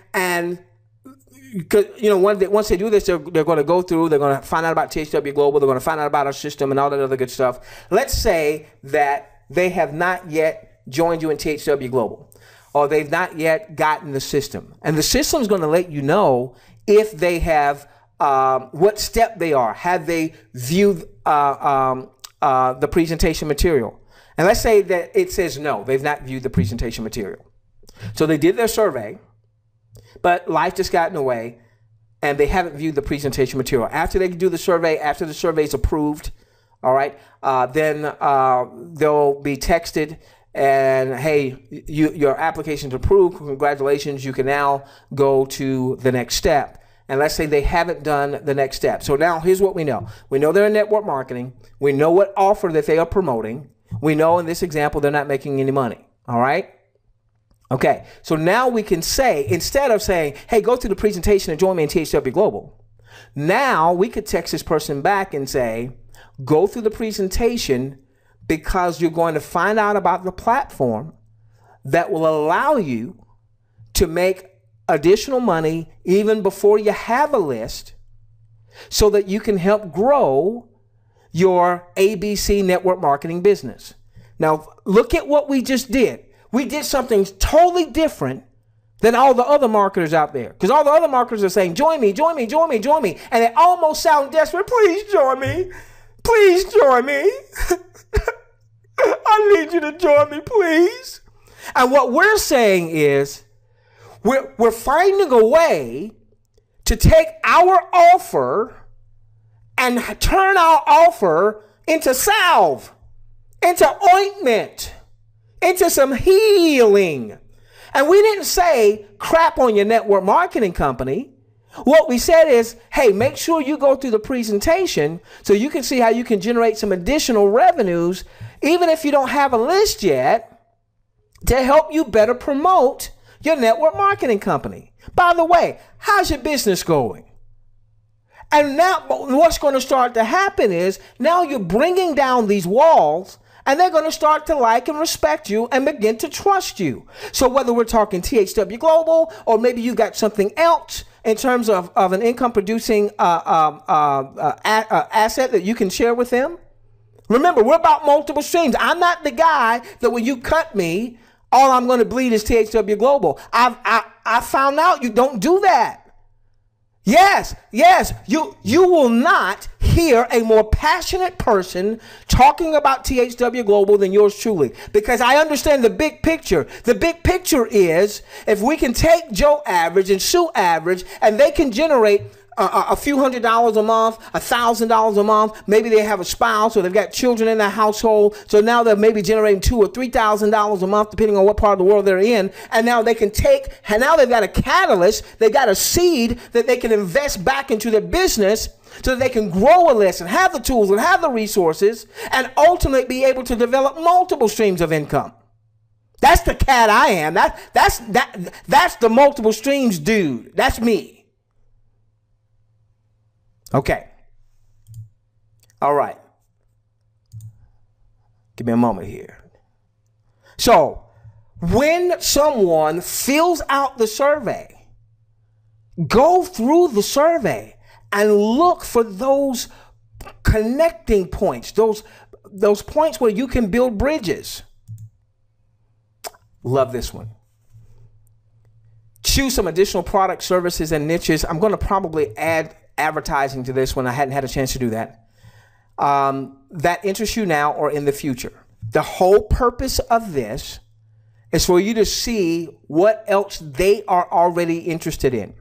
because, you know, once they do this, they're going to go through, they're going to find out about THW Global, they're going to find out about our system and all that other good stuff. Let's say that they have not yet joined you in THW Global, or they've not yet gotten the system. And the system is going to let you know if they have, what step they are. Have they viewed the presentation material? And let's say that it says no, they've not viewed the presentation material. So they did their survey, but life just got in the way, and they haven't viewed the presentation material. After they do the survey, after the survey is approved, all right, then they'll be texted, and hey, your application's approved. Congratulations, you can now go to the next step. And let's say they haven't done the next step. So now here's what we know. We know they're in network marketing. We know what offer that they are promoting. We know in this example they're not making any money. All right? Okay, so now we can say, instead of saying, hey, go through the presentation and join me in THW Global, now we could text this person back and say, go through the presentation because you're going to find out about the platform that will allow you to make additional money even before you have a list, so that you can help grow your ABC network marketing business. Now, look at what we just did. We did something totally different than all the other marketers out there. Because all the other marketers are saying, join me, join me, join me, join me. And they almost sound desperate. Please join me. Please join me. I need you to join me, please. And what we're saying is, we're finding a way to take our offer and turn our offer into salve, into ointment, into some healing. And we didn't say crap on your network marketing company. What we said is, hey, make sure you go through the presentation so you can see how you can generate some additional revenues, even if you don't have a list yet, to help you better promote your network marketing company. By the way, how's your business going? And now what's going to start to happen is now you're bringing down these walls, and they're going to start to like and respect you and begin to trust you. So whether we're talking THW Global, or maybe you got something else in terms of an income producing asset that you can share with them. Remember, we're about multiple streams. I'm not the guy that when you cut me, all I'm going to bleed is THW Global. I found out you don't do that. Yes, you will not hear a more passionate person talking about THW Global than yours truly, because I understand the big picture. The big picture is if we can take Joe Average and Sue Average and they can generate a few $100s a month, $1,000 a month. Maybe they have a spouse or they've got children in their household. So now they're maybe generating $2,000 or $3,000 a month, depending on what part of the world they're in. And now they can and now they've got a catalyst. They've got a seed that they can invest back into their business so that they can grow a list and have the tools and have the resources and ultimately be able to develop multiple streams of income. That's the cat I am. That's the multiple streams dude. That's me. Okay. All right. Give me a moment here. So, when someone fills out the survey, go through the survey and look for those connecting points, those points where you can build bridges. Love this one. Choose some additional products, services, and niches. I'm going to probably add advertising to this when I hadn't had a chance to do that. That interests you now or in the future. The whole purpose of this is for you to see what else they are already interested in,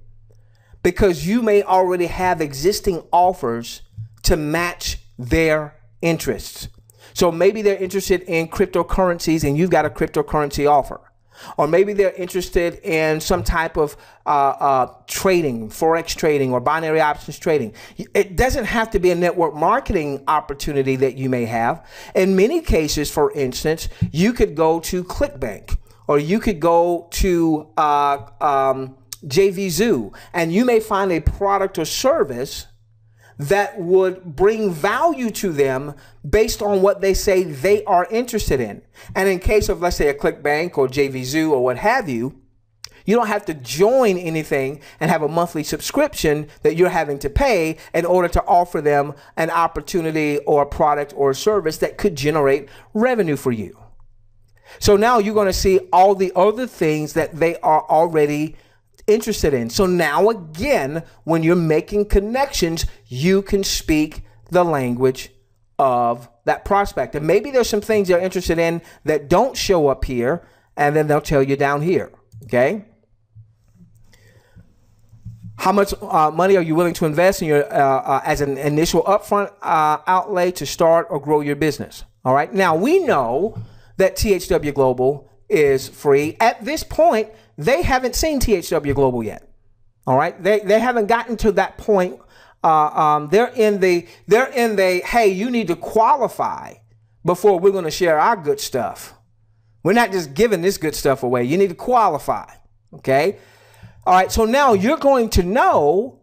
because you may already have existing offers to match their interests. So maybe they're interested in cryptocurrencies and you've got a cryptocurrency offer. Or maybe they're interested in some type of trading, forex trading, or binary options trading. It doesn't have to be a network marketing opportunity that you may have. In many cases, for instance, you could go to ClickBank, or you could go to JVZoo, and you may find a product or service that would bring value to them based on what they say they are interested in. And in case of, let's say, a ClickBank or JVZoo or what have you, you don't have to join anything and have a monthly subscription that you're having to pay in order to offer them an opportunity or a product or a service that could generate revenue for you. So now you're going to see all the other things that they are already interested in. So now again, when you're making connections, you can speak the language of that prospect. And maybe there's some things they're interested in that don't show up here, and then they'll tell you down here. Okay. How much money are you willing to invest in your as an initial upfront outlay to start or grow your business? All right. Now we know that THW Global is free. At this point, they haven't seen THW Global yet. All right, they haven't gotten to that point. They're in the hey, you need to qualify before we're going to share our good stuff. We're not just giving this good stuff away. You need to qualify. Okay. All right. So now you're going to know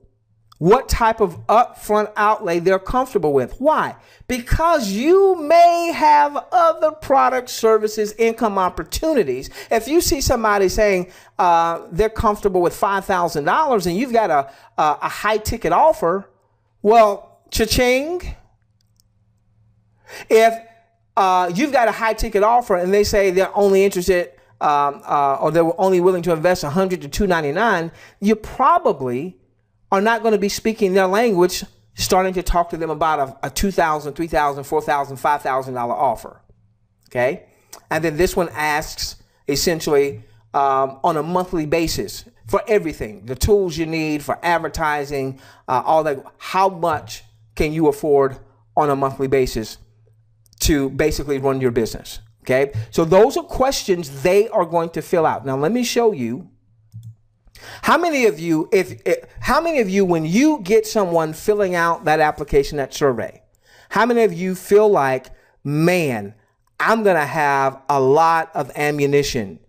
what type of upfront outlay they're comfortable with. Why? Because you may have other products, services, income opportunities. If you see somebody saying they're comfortable with $5,000 and you've got a high ticket offer, well, cha-ching. If you've got a high ticket offer and they say they're only interested or they're only willing to invest $100 to $299, you probably are not going to be speaking their language, starting to talk to them about a $2,000, $3,000, $4,000, $5,000 offer. Okay. And then this one asks essentially on a monthly basis for everything, the tools you need for advertising, all that. How much can you afford on a monthly basis? to basically run your business. Okay, so those are questions they are going to fill out. Now let me show you. How many of you, when you get someone filling out that application, that survey, how many of you feel like, man, I'm going to have a lot of ammunition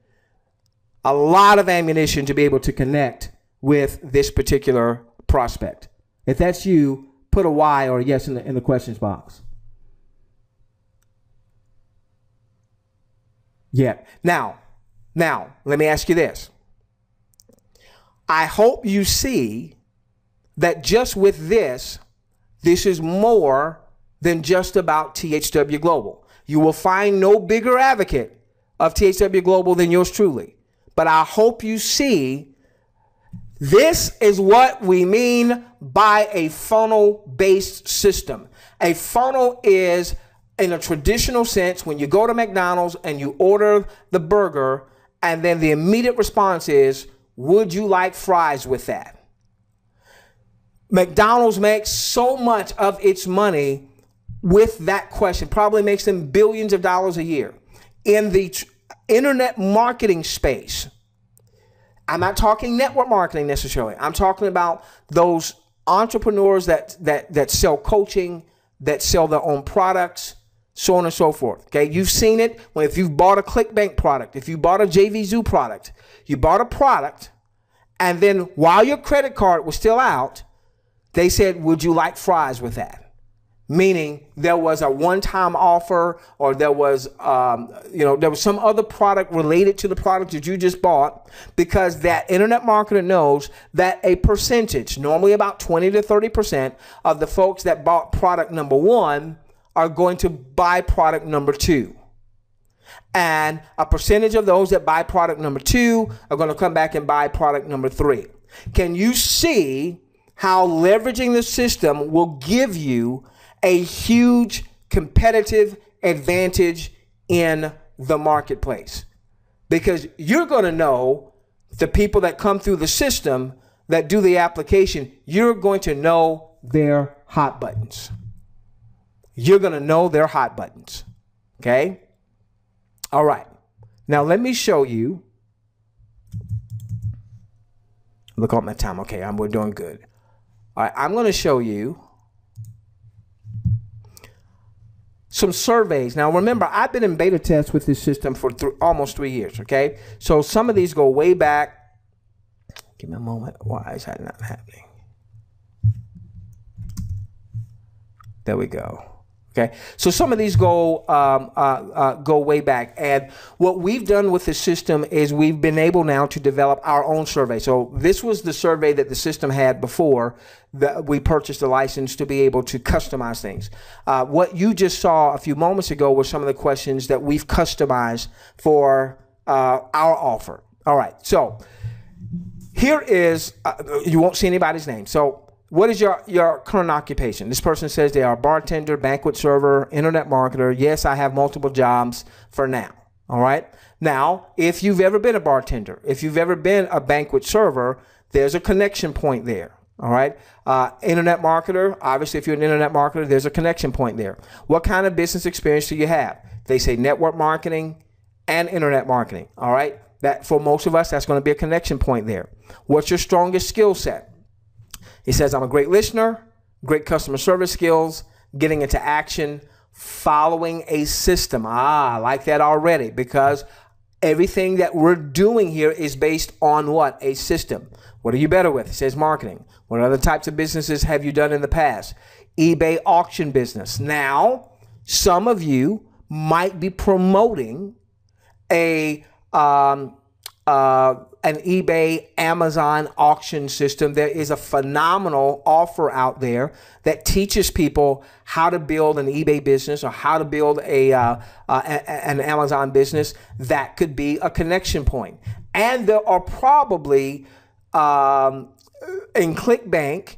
to be able to connect with this particular prospect? If that's you, put a Y or a yes in the questions box. Yeah. Now, let me ask you this. I hope you see that just with this is more than just about THW Global. You will find no bigger advocate of THW Global than yours truly. But I hope you see this is what we mean by a funnel-based system. A funnel is, in a traditional sense, when you go to McDonald's and you order the burger, and then the immediate response is, would you like fries with that? McDonald's makes so much of its money with that question, probably makes them billions of dollars a year. In the internet marketing space, I'm not talking network marketing necessarily. I'm talking about those entrepreneurs that sell coaching, that sell their own products, so on and so forth. Okay, you've seen it when if you've bought a ClickBank product, if you bought a JVZoo product, you bought a product, and then while your credit card was still out, they said, would you like fries with that? Meaning there was a one-time offer, or there was some other product related to the product that you just bought, because that internet marketer knows that a percentage, normally about 20 to 30% of the folks that bought product number one are going to buy product number two. And a percentage of those that buy product number two are going to come back and buy product number three. Can you see how leveraging the system will give you a huge competitive advantage in the marketplace? Because you're going to know the people that come through the system that do the application, you're going to know their hot buttons. You're going to know their hot buttons. Okay? All right. Now let me show you. Look at my time. Okay, we're doing good. All right, I'm going to show you some surveys. Now remember, I've been in beta tests with this system for almost 3 years. Okay, so some of these go way back. Give me a moment. Why is that not happening? There we go. Okay, so some of these go way back, and what we've done with the system is we've been able now to develop our own survey. So this was the survey that the system had before that we purchased the license to be able to customize things. What you just saw a few moments ago were some of the questions that we've customized for our offer. All right, so here is, you won't see anybody's name. So what is your current occupation? This person says they are a bartender, banquet server, internet marketer. Yes, I have multiple jobs for now. All right. Now, if you've ever been a bartender, if you've ever been a banquet server, there's a connection point there. All right. Internet marketer. Obviously, if you're an internet marketer, there's a connection point there. What kind of business experience do you have? They say network marketing and internet marketing. All right. That for most of us, that's going to be a connection point there. What's your strongest skill set? He says, I'm a great listener, great customer service skills, getting into action, following a system. I like that already, because everything that we're doing here is based on what? A system. What are you better with? He says marketing. What other types of businesses have you done in the past? eBay auction business. Now, some of you might be promoting an eBay, Amazon auction system. There is a phenomenal offer out there that teaches people how to build an eBay business or how to build an Amazon business that could be a connection point. And there are probably in ClickBank,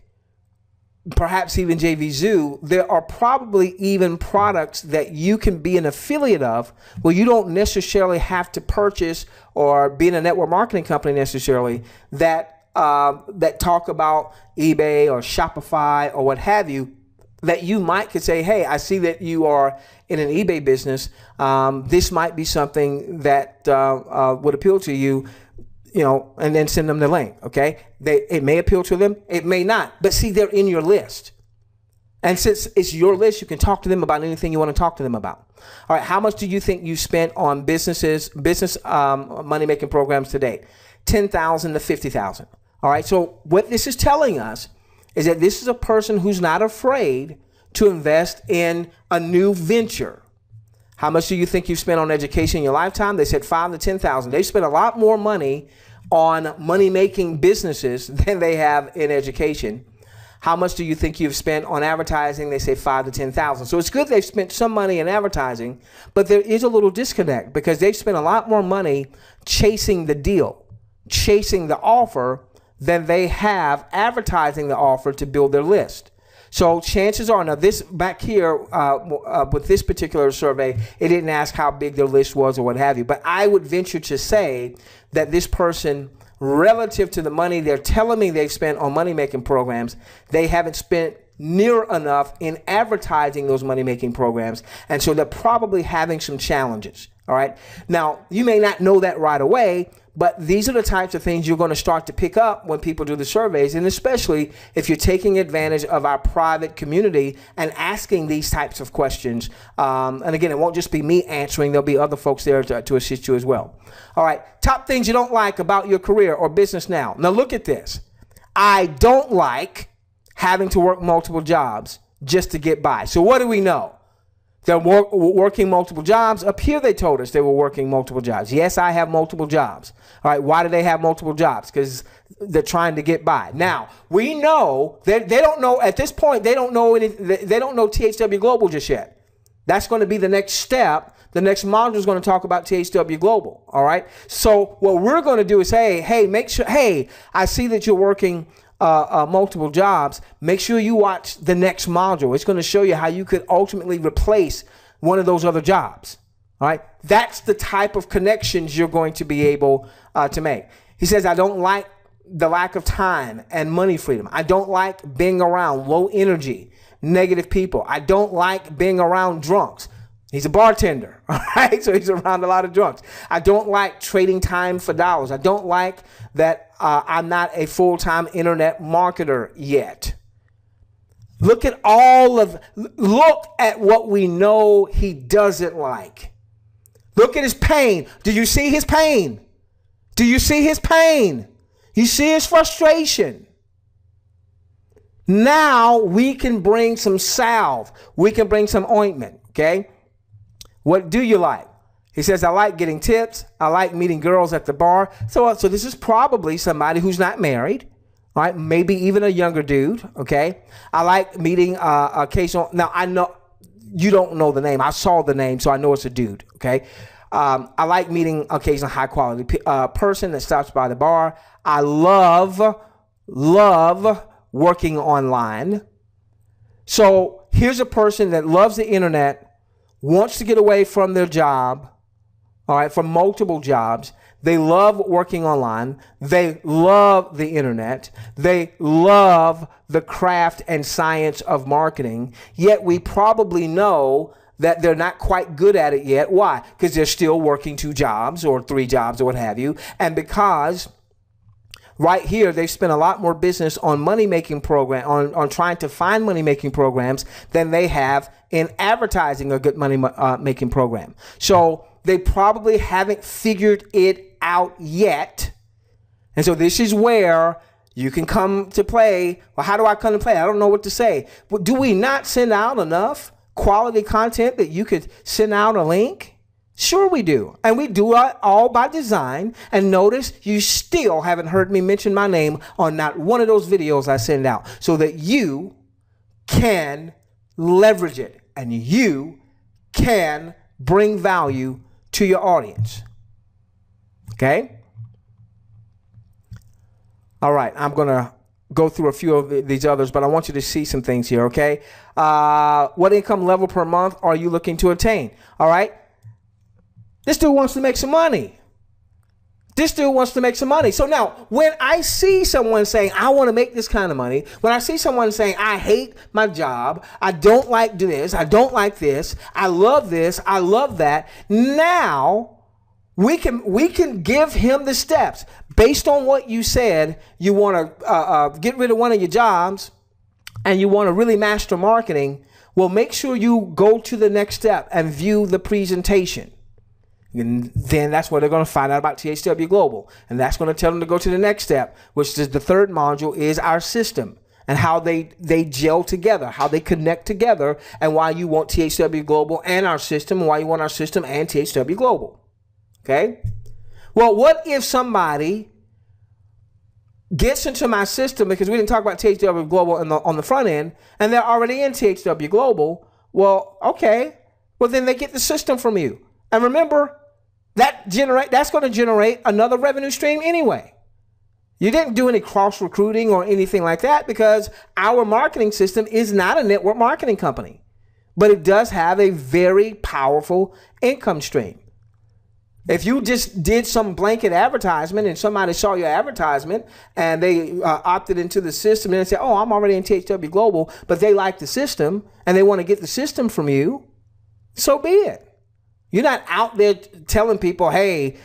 perhaps even JVZoo, there are probably even products that you can be an affiliate of where you don't necessarily have to purchase or be in a network marketing company necessarily that talk about eBay or Shopify or what have you, that you might could say, hey, I see that you are in an eBay business. This might be something that would appeal to you, and then send them the link. Okay. It may appeal to them. It may not, but see, they're in your list. And since it's your list, you can talk to them about anything you want to talk to them about. All right. How much do you think you spent on business money-making programs today? $10,000 to $50,000. All right. So what this is telling us is that this is a person who's not afraid to invest in a new venture. How much do you think you've spent on education in your lifetime? They said $5,000 to $10,000. They spent a lot more money on money-making businesses than they have in education. How much do you think you've spent on advertising? They say $5,000 to $10,000. So it's good they've spent some money in advertising, but there is a little disconnect because they've spent a lot more money chasing the deal, chasing the offer, than they have advertising the offer to build their list. So chances are, now this back here with this particular survey, it didn't ask how big their list was or what have you, but I would venture to say that this person, relative to the money they're telling me they've spent on money-making programs, they haven't spent near enough in advertising those money-making programs. And so they're probably having some challenges. All right. Now, you may not know that right away, but these are the types of things you're going to start to pick up when people do the surveys, and especially if you're taking advantage of our private community and asking these types of questions. And again, it won't just be me answering. There'll be other folks there to assist you as well. All right. Top things you don't like about your career or business now. Now, look at this. I don't like having to work multiple jobs just to get by. So what do we know? They're working multiple jobs. Up here, they told us they were working multiple jobs. Yes, I have multiple jobs. All right, why do they have multiple jobs? Because they're trying to get by. Now, we know that they don't know at this point, they don't know THW Global just yet. That's going to be the next step. The next module is going to talk about THW Global. All right. So what we're going to do is, hey, make sure, hey, I see that you're working multiple jobs. Make sure you watch the next module. It's going to show you how you could ultimately replace one of those other jobs. All right. That's the type of connections you're going to be able to make. He says, I don't like the lack of time and money freedom. I don't like being around low energy, negative people. I don't like being around drunks. He's a bartender, all right? So he's around a lot of drunks. I don't like trading time for dollars. I don't like that I'm not a full-time internet marketer yet. Look at what we know he doesn't like. Look at his pain. Do you see his pain? Do you see his pain? You see his frustration. Now we can bring some salve. We can bring some ointment, okay? What do you like? He says, I like getting tips. I like meeting girls at the bar. So this is probably somebody who's not married, right? Maybe even a younger dude, okay? I like meeting occasional. Now, I know you don't know the name. I saw the name, so I know it's a dude, okay? I like meeting occasional high-quality person that stops by the bar. I love working online. So here's a person that loves the internet, wants to get away from their job, all right, from multiple jobs. They love working online. They love the internet. They love the craft and science of marketing. Yet we probably know that they're not quite good at it yet. Why? Because they're still working 2 jobs or 3 jobs or what have you. And because right here, they've spent a lot more business on money-making program, on trying to find money-making programs than they have in advertising a good money-making program. So they probably haven't figured it out yet. And so this is where you can come to play. Well, how do I come to play? I don't know what to say. But do we not send out enough quality content that you could send out a link? Sure we do. And we do it all by design. And notice you still haven't heard me mention my name on not one of those videos I send out, so that you can leverage it and you can bring value to your audience. Okay? All right. I'm going to go through a few of these others, but I want you to see some things here, okay? What income level per month are you looking to attain? All right? This dude wants to make some money. This dude wants to make some money. So now, when I see someone saying, I want to make this kind of money, when I see someone saying, I hate my job, I don't like this, I don't like this, I love this, I love that, now we can give him the steps. Based on what you said, you want to get rid of one of your jobs and you want to really master marketing. Well, make sure you go to the next step and view the presentation. And then that's where they're going to find out about THW Global. And that's going to tell them to go to the next step, which is the third module, is our system and how they gel together, how they connect together, and why you want THW Global and our system, and why you want our system and THW Global. Okay? Well, what if somebody gets into my system, because we didn't talk about THW Global on the front end, and they're already in THW Global? Well, okay. Well, then they get the system from you. And remember, that's going to generate another revenue stream anyway. You didn't do any cross recruiting or anything like that, because our marketing system is not a network marketing company, but it does have a very powerful income stream. If you just did some blanket advertisement and somebody saw your advertisement and they opted into the system and they said, oh, I'm already in THW Global, but they like the system and they want to get the system from you, so be it. You're not out there telling people, hey,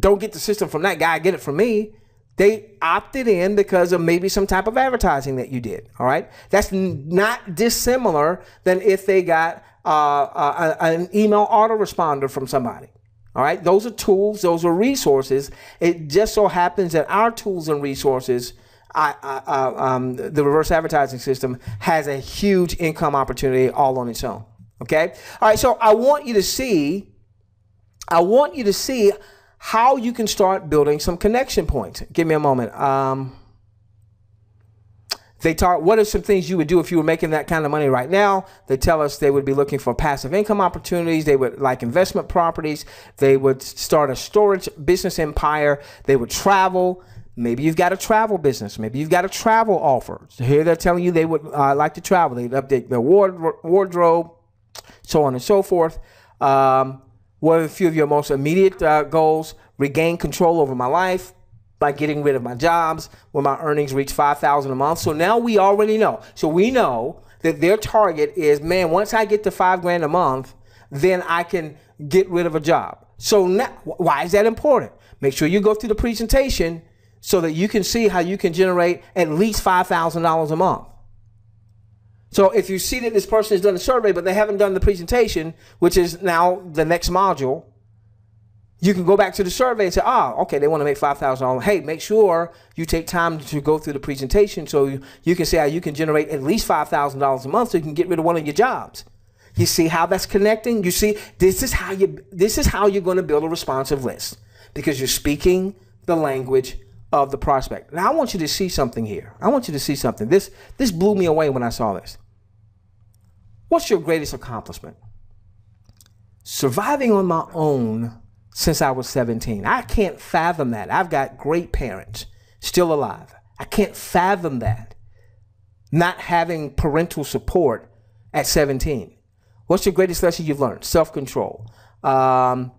don't get the system from that guy, get it from me. They opted in because of maybe some type of advertising that you did. All right. That's not dissimilar than if they got an email autoresponder from somebody. All right. Those are tools. Those are resources. It just so happens that our tools and resources, the reverse advertising system, has a huge income opportunity all on its own. Okay. All right. So I want you to see how you can start building some connection points. Give me a moment. They talk, what are some things you would do if you were making that kind of money right now? They tell us they would be looking for passive income opportunities. They would like investment properties. They would start a storage business empire. They would travel. Maybe you've got a travel business. Maybe you've got a travel offer. So here they're telling you they would like to travel. They'd update their wardrobe, so on and so forth. What are a few of your most immediate goals? Regain control over my life by getting rid of my jobs when my earnings reach $5,000 a month. So now we already know. So we know that their target is, man, once I get to $5,000 a month, then I can get rid of a job. So now, why is that important? Make sure you go through the presentation so that you can see how you can generate at least $5,000 a month. So if you see that this person has done a survey, but they haven't done the presentation, which is now the next module, you can go back to the survey and say, okay, they want to make $5,000. Hey, make sure you take time to go through the presentation so you can see how you can generate at least $5,000 a month so you can get rid of one of your jobs. You see how that's connecting? You see, this is how you're going to build a responsive list, because you're speaking the language of the prospect. Now, I want you to see something here. I want you to see something. This blew me away when I saw this. What's your greatest accomplishment? Surviving on my own since I was 17. I can't fathom that. I've got great parents still alive. I can't fathom that. Not having parental support at 17. What's your greatest lesson you've learned? Self-control. How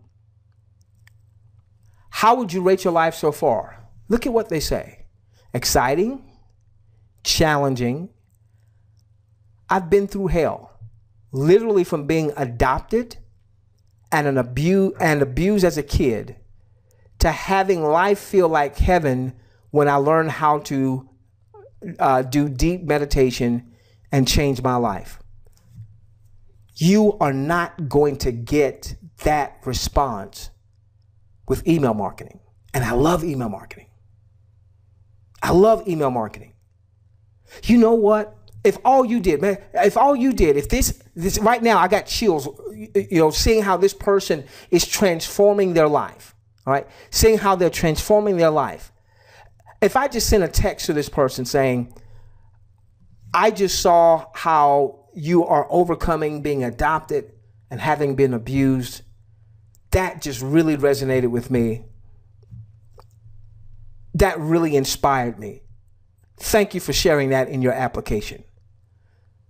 would you rate your life so far? Look at what they say. Exciting, challenging. I've been through hell. Literally from being adopted and abused as a kid to having life feel like heaven when I learned how to do deep meditation and change my life. You are not going to get that response with email marketing. And I love email marketing. I love email marketing. You know what? If all you did, man, if this right now, I got chills, seeing how this person is transforming their life, all right? Seeing how they're transforming their life. If I just send a text to this person saying, I just saw how you are overcoming being adopted and having been abused, that just really resonated with me. That really inspired me. Thank you for sharing that in your application.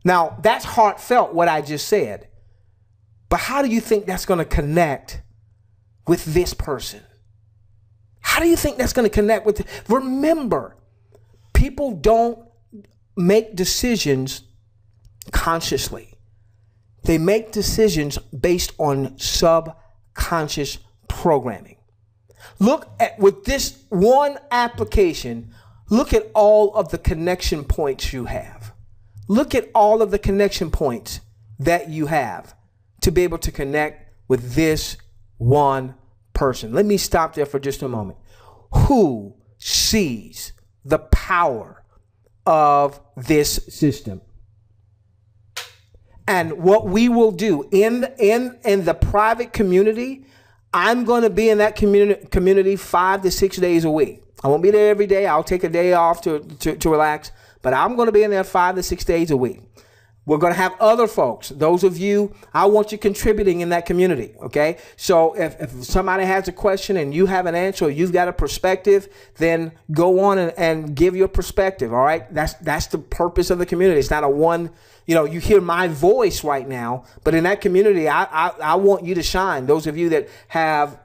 Now, that's heartfelt, what I just said. But how do you think that's going to connect with this person? How do you think that's going to connect with? Remember, people don't make decisions consciously. They make decisions based on subconscious programming. Look at, with this one application, look at all of the connection points you have. Look at all of the connection points that you have to be able to connect with this one person. Let me stop there for just a moment. Who sees the power of this system? And what we will do in the private community, I'm going to be in that community 5 to 6 days a week. I won't be there every day. I'll take a day off to relax, but I'm going to be in there 5 to 6 days a week. We're going to have other folks. Those of you, I want you contributing in that community, okay? So if somebody has a question and you have an answer, or you've got a perspective, then go on and give your perspective, all right? That's the purpose of the community. It's not a one, you hear my voice right now, but in that community, I want you to shine. Those of you that have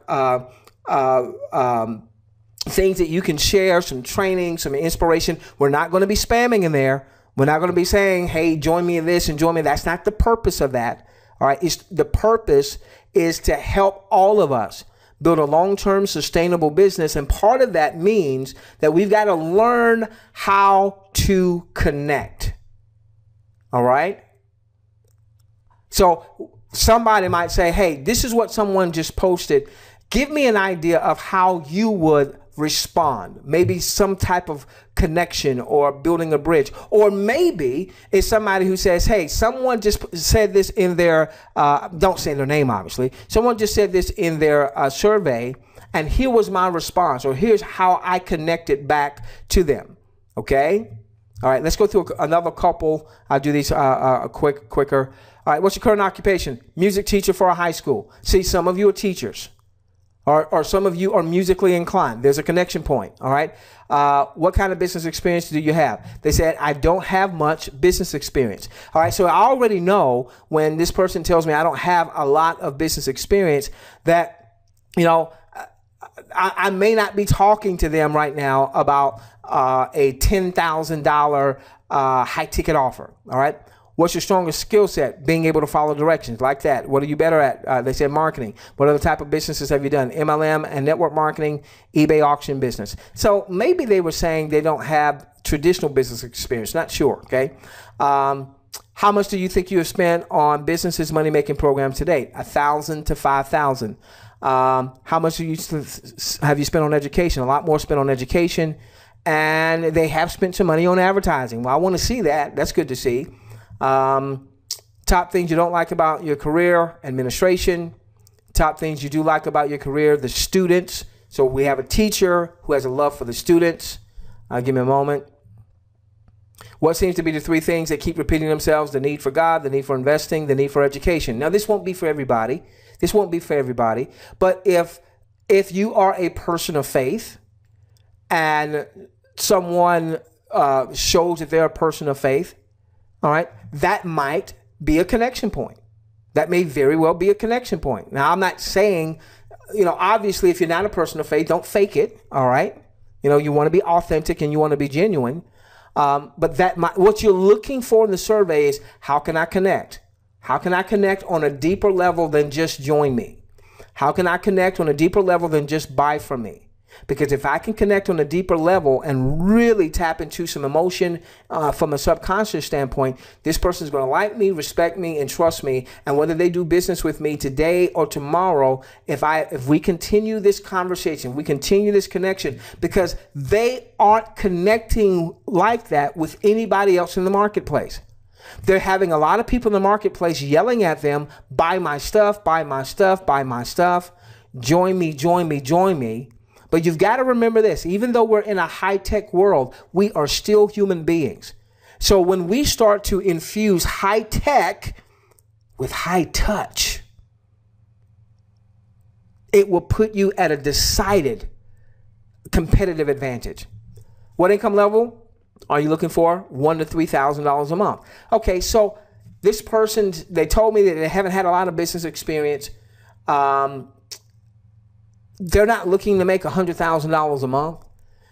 things that you can share, some training, some inspiration, we're not going to be spamming in there. We're not going to be saying, hey, join me in this and join me. That's not the purpose of that. All right. The purpose is to help all of us build a long-term sustainable business. And part of that means that we've got to learn how to connect. All right. So somebody might say, hey, this is what someone just posted. Give me an idea of how you would respond. Maybe some type of connection or building a bridge. Or maybe it's somebody who says, hey, someone just said this in their, don't say their name, obviously. Someone just said this in their survey, and here was my response, or here's how I connected back to them. Okay? All right, let's go through another couple. I'll do these quicker. All right, what's your current occupation? Music teacher for a high school. See, some of you are teachers. Or some of you are musically inclined. There's a connection point, all right? What kind of business experience do you have? They said, I don't have much business experience. All right, so I already know when this person tells me I don't have a lot of business experience that, I may not be talking to them right now about a $10,000 high ticket offer, all right? What's your strongest skill set? Being able to follow directions like that. What are you better at? They said marketing. What other type of businesses have you done? MLM and network marketing, eBay auction business. So maybe they were saying they don't have traditional business experience. Not sure, okay? How much do you think you have spent on businesses money-making programs to date? $1,000 to $5,000. How much have you spent on education? A lot more spent on education. And they have spent some money on advertising. Well, I want to see that. That's good to see. Top things you don't like about your career: administration. Top things you do like about your career: the students. So we have a teacher who has a love for the students. Give me a moment. What seems to be the 3 things that keep repeating themselves? The need for God, the need for investing, the need for education. Now, this won't be for everybody. But if you are a person of faith and someone shows that they're a person of faith, all right, that might be a connection point. That may very well be a connection point. Now, I'm not saying, obviously, if you're not a person of faith, don't fake it, all right? You want to be authentic and you want to be genuine. But what you're looking for in the survey is, how can I connect? How can I connect on a deeper level than just join me? How can I connect on a deeper level than just buy from me? Because if I can connect on a deeper level and really tap into some emotion from a subconscious standpoint, this person is going to like me, respect me, and trust me. And whether they do business with me today or tomorrow, if we continue this conversation, we continue this connection, because they aren't connecting like that with anybody else in the marketplace. They're having a lot of people in the marketplace yelling at them, buy my stuff, buy my stuff, buy my stuff, join me, join me, join me. But you've got to remember this: even though we're in a high-tech world, we are still human beings. So when we start to infuse high-tech with high-touch, it will put you at a decided competitive advantage. What income level are you looking for? $1,000 to $3,000 a month. Okay, so this person, they told me that they haven't had a lot of business experience. they're not looking to make $100,000 a month.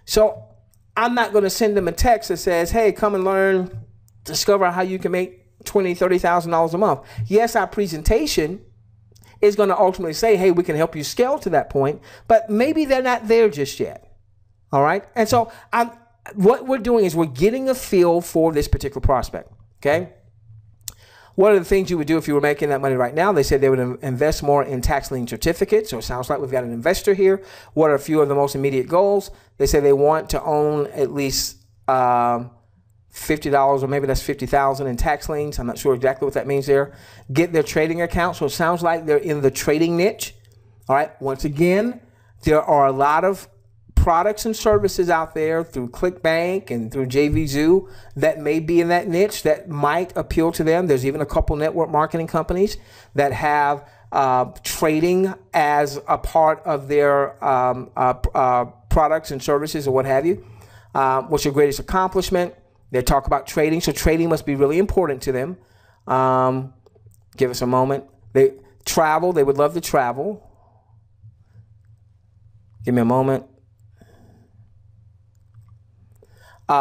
So I'm not going to send them a text that says, hey, come and learn, discover how you can make $20,000, $30,000 a month. Yes, our presentation is going to ultimately say, hey, we can help you scale to that point, but maybe they're not there just yet. All right. And so what we're doing is we're getting a feel for this particular prospect. Okay. What are the things you would do if you were making that money right now? They said they would invest more in tax lien certificates. So it sounds like we've got an investor here. What are a few of the most immediate goals? They say they want to own at least $50, or maybe that's $50,000 in tax liens. I'm not sure exactly what that means there. Get their trading account. So it sounds like they're in the trading niche. All right. Once again, there are a lot of products and services out there through ClickBank and through JVZoo that may be in that niche that might appeal to them. There's even a couple network marketing companies that have trading as a part of their products and services or what have you. What's your greatest accomplishment? They talk about trading. So trading must be really important to them. Give us a moment. They would love to travel. Give me a moment. They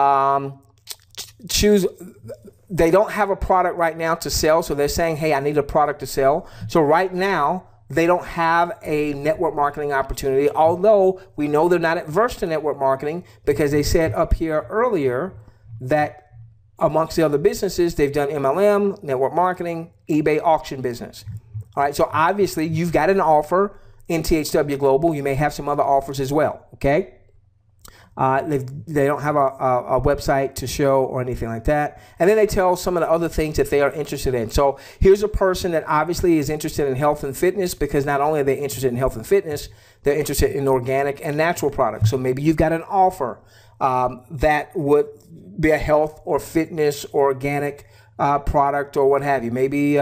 don't have a product right now to sell, so they're saying, hey, I need a product to sell. So right now they don't have a network marketing opportunity, although we know they're not adverse to network marketing, because they said up here earlier that amongst the other businesses, they've done MLM, network marketing, eBay auction business. All right, so obviously you've got an offer in THW Global. You may have some other offers as well. Okay. They don't have a website to show or anything like that. And then they tell some of the other things that they are interested in. So here's a person that obviously is interested in health and fitness, because not only are they interested in health and fitness, they're interested in organic and natural products. So maybe you've got an offer that would be a health or fitness or organic product or what have you. Maybe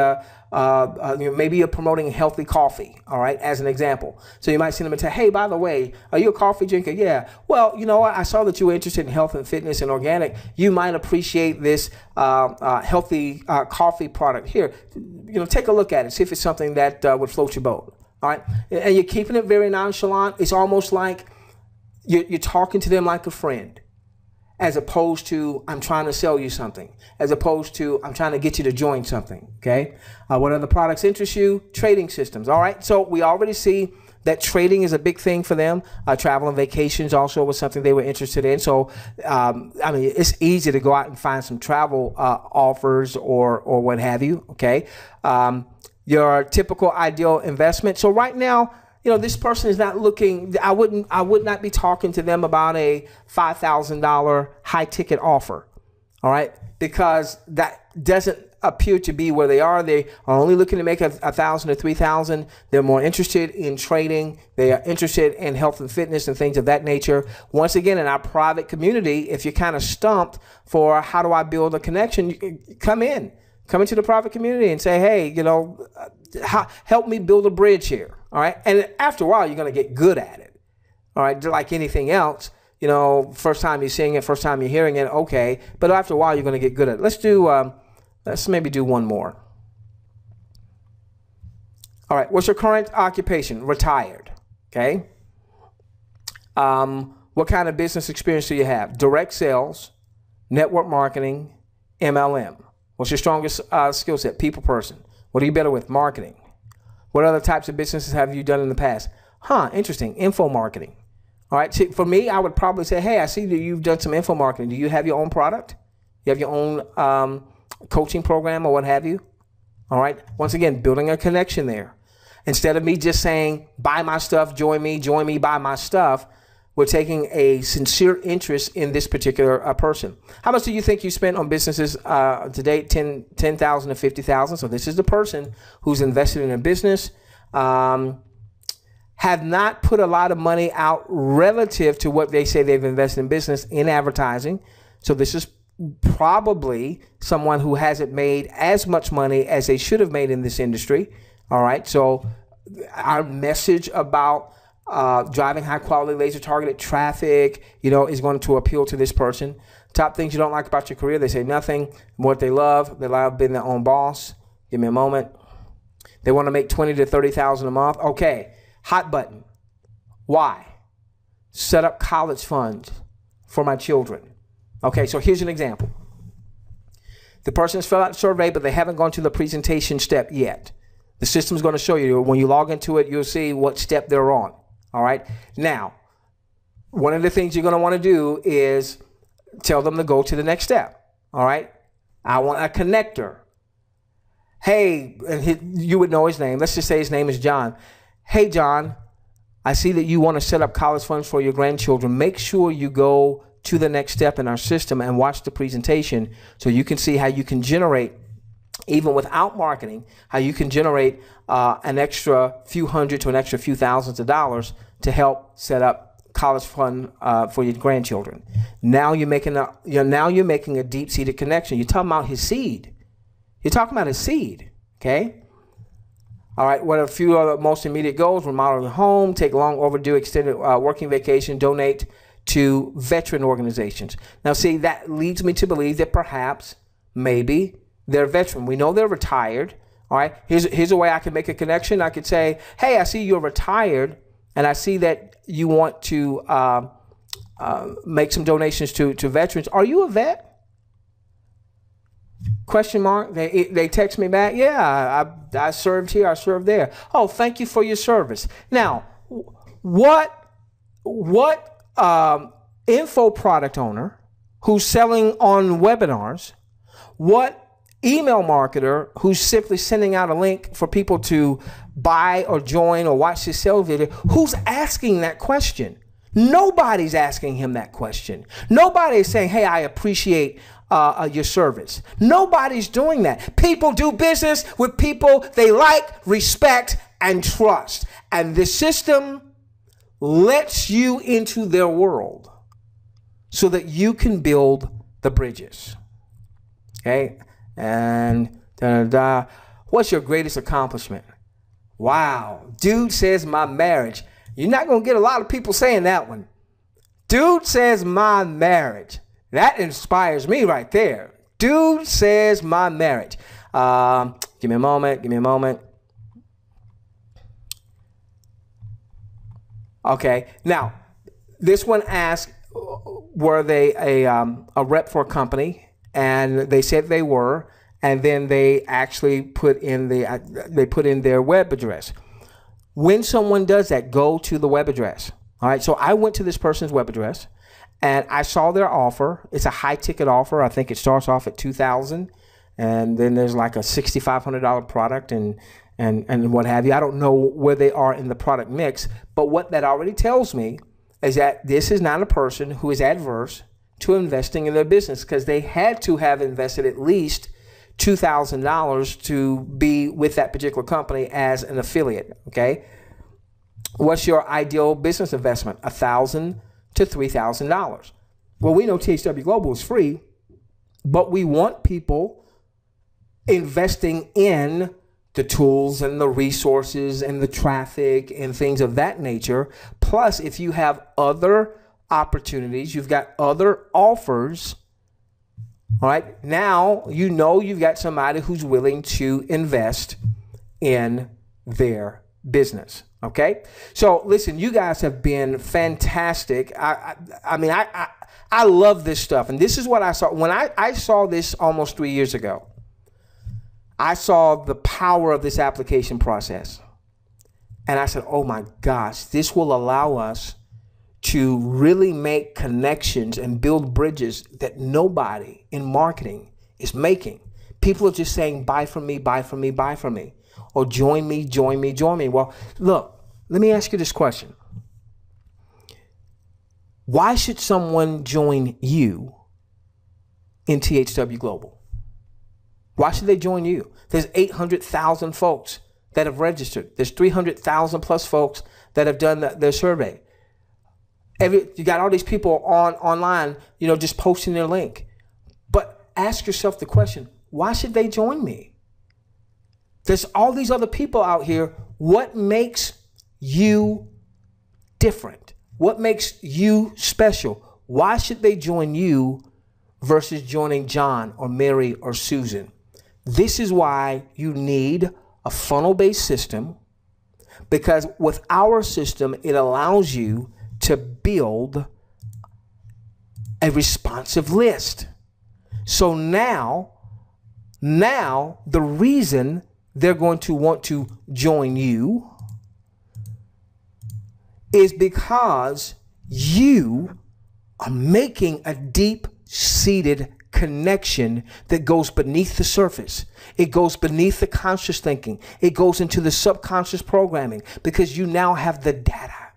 maybe you're promoting healthy coffee, all right, as an example. So you might send them and say, hey, by the way, are you a coffee drinker? Yeah. Well, you know what? I saw that you were interested in health and fitness and organic. You might appreciate this healthy coffee product here. Take a look at it. See if it's something that would float your boat, all right? And you're keeping it very nonchalant. It's almost like you're talking to them like a friend, as opposed to I'm trying to sell you something, as opposed to I'm trying to get you to join something, okay? What other products interest you? Trading systems, all right? So we already see that trading is a big thing for them. Travel and vacations also was something they were interested in. So, it's easy to go out and find some travel offers or what have you, okay? Your typical ideal investment. So right now, this person is not looking, I would not be talking to them about a $5,000 high ticket offer. All right. Because that doesn't appear to be where they are. They are only looking to make $1,000 to $3,000. They're more interested in trading. They are interested in health and fitness and things of that nature. Once again, in our private community, if you're kind of stumped for how do I build a connection, come into the private community and say, hey, help me build a bridge here. All right. And after a while, you're going to get good at it. All right. Just like anything else, first time you're seeing it, first time you're hearing it. Okay. But after a while, you're going to get good at it. Let's maybe do one more. All right. What's your current occupation? Retired. Okay. What kind of business experience do you have? Direct sales, network marketing, MLM. What's your strongest skill set? People person. What are you better with? Marketing. What other types of businesses have you done in the past? Interesting. Info marketing. All right. See, for me, I would probably say, hey, I see that you've done some info marketing. Do you have your own product? You have your own coaching program or what have you? All right. Once again, building a connection there. Instead of me just saying, buy my stuff, join me, buy my stuff, we're taking a sincere interest in this particular person. How much do you think you spent on businesses to date? 10,000 to 50,000. So this is the person who's invested in a business, have not put a lot of money out relative to what they say they've invested in business in advertising. So this is probably someone who hasn't made as much money as they should have made in this industry. All right. So our message about driving high quality laser targeted traffic, is going to appeal to this person. Top things you don't like about your career. They say nothing. What they love being their own boss. Give me a moment. They want to make 20 to 30,000 a month. Okay. Hot button. Why? Set up college funds for my children. Okay, so here's an example. The person has filled out the survey, but they haven't gone to the presentation step yet. The system's going to show you. When you log into it, you'll see what step they're on. All right. Now, one of the things you're going to want to do is tell them to go to the next step. All right. I want a connector. Hey, and you would know his name. Let's just say his name is John. Hey, John, I see that you want to set up college funds for your grandchildren. Make sure you go to the next step in our system and watch the presentation so you can see how you can generate, even without marketing, how you can generate an extra few hundred to an extra few thousands of dollars to help set up college fund for your grandchildren. Now you're making a deep-seated connection. You're talking about his seed. You're talking about his seed, okay? All right, what are a few other most immediate goals? Remodel your home, take long overdue extended working vacation, donate to veteran organizations. Now, see, that leads me to believe that perhaps, maybe, they're veteran. We know they're retired. All right, here's a way I can make a connection. I could say, hey, I see you're retired, and I see that you want to make some donations to veterans. Are you a vet? Question mark. They text me back. Yeah, I served here. I served there. Oh, thank you for your service. Now, what info product owner who's selling on webinars, what email marketer who's simply sending out a link for people to buy or join or watch this sales video, who's asking that question? Nobody's asking him that question. Nobody is saying, hey, I appreciate your service. Nobody's doing that. People do business with people they like, respect, and trust. And the system lets you into their world so that you can build the bridges. Okay? And what's your greatest accomplishment? Wow. Dude says my marriage. You're not going to get a lot of people saying that one. Dude says my marriage. That inspires me right there. Dude says my marriage. Give me a moment. Okay. Now, this one asked, were they a rep for a company? And they said they were. And then they actually put in their web address. When someone does that, go to the web address. All right. So I went to this person's web address and I saw their offer. It's a high ticket offer. I think it starts off at $2,000, and then there's like a $6,500 product and what have you. I don't know where they are in the product mix, but what that already tells me is that this is not a person who is adverse to investing in their business, because they had to have invested at least $2,000 to be with that particular company as an affiliate. Okay. What's your ideal business investment? $1,000 to $3,000. Well, we know THW Global is free, but we want people investing in the tools and the resources and the traffic and things of that nature. Plus, if you have other opportunities, you've got other offers. All right. Now, you know you've got somebody who's willing to invest in their business. Okay. So listen, you guys have been fantastic. I mean, I love this stuff. And this is what I saw when I saw this almost 3 years ago. I saw the power of this application process. And I said, oh my gosh, this will allow us to really make connections and build bridges that nobody in marketing is making. People are just saying, buy from me, buy from me, buy from me. Or join me, join me, join me. Well, look, let me ask you this question. Why should someone join you in THW Global? Why should they join you? There's 800,000 folks that have registered. There's 300,000 plus folks that have done their survey. You got all these people online, just posting their link. But ask yourself the question, why should they join me? There's all these other people out here. What makes you different? What makes you special? Why should they join you versus joining John or Mary or Susan? This is why you need a funnel-based system Because with our system, it allows you to build a responsive list. So now the reason they're going to want to join you is because you are making a deep-seated connection that goes beneath the surface. It goes beneath the conscious thinking. It goes into the subconscious programming because you now have the data.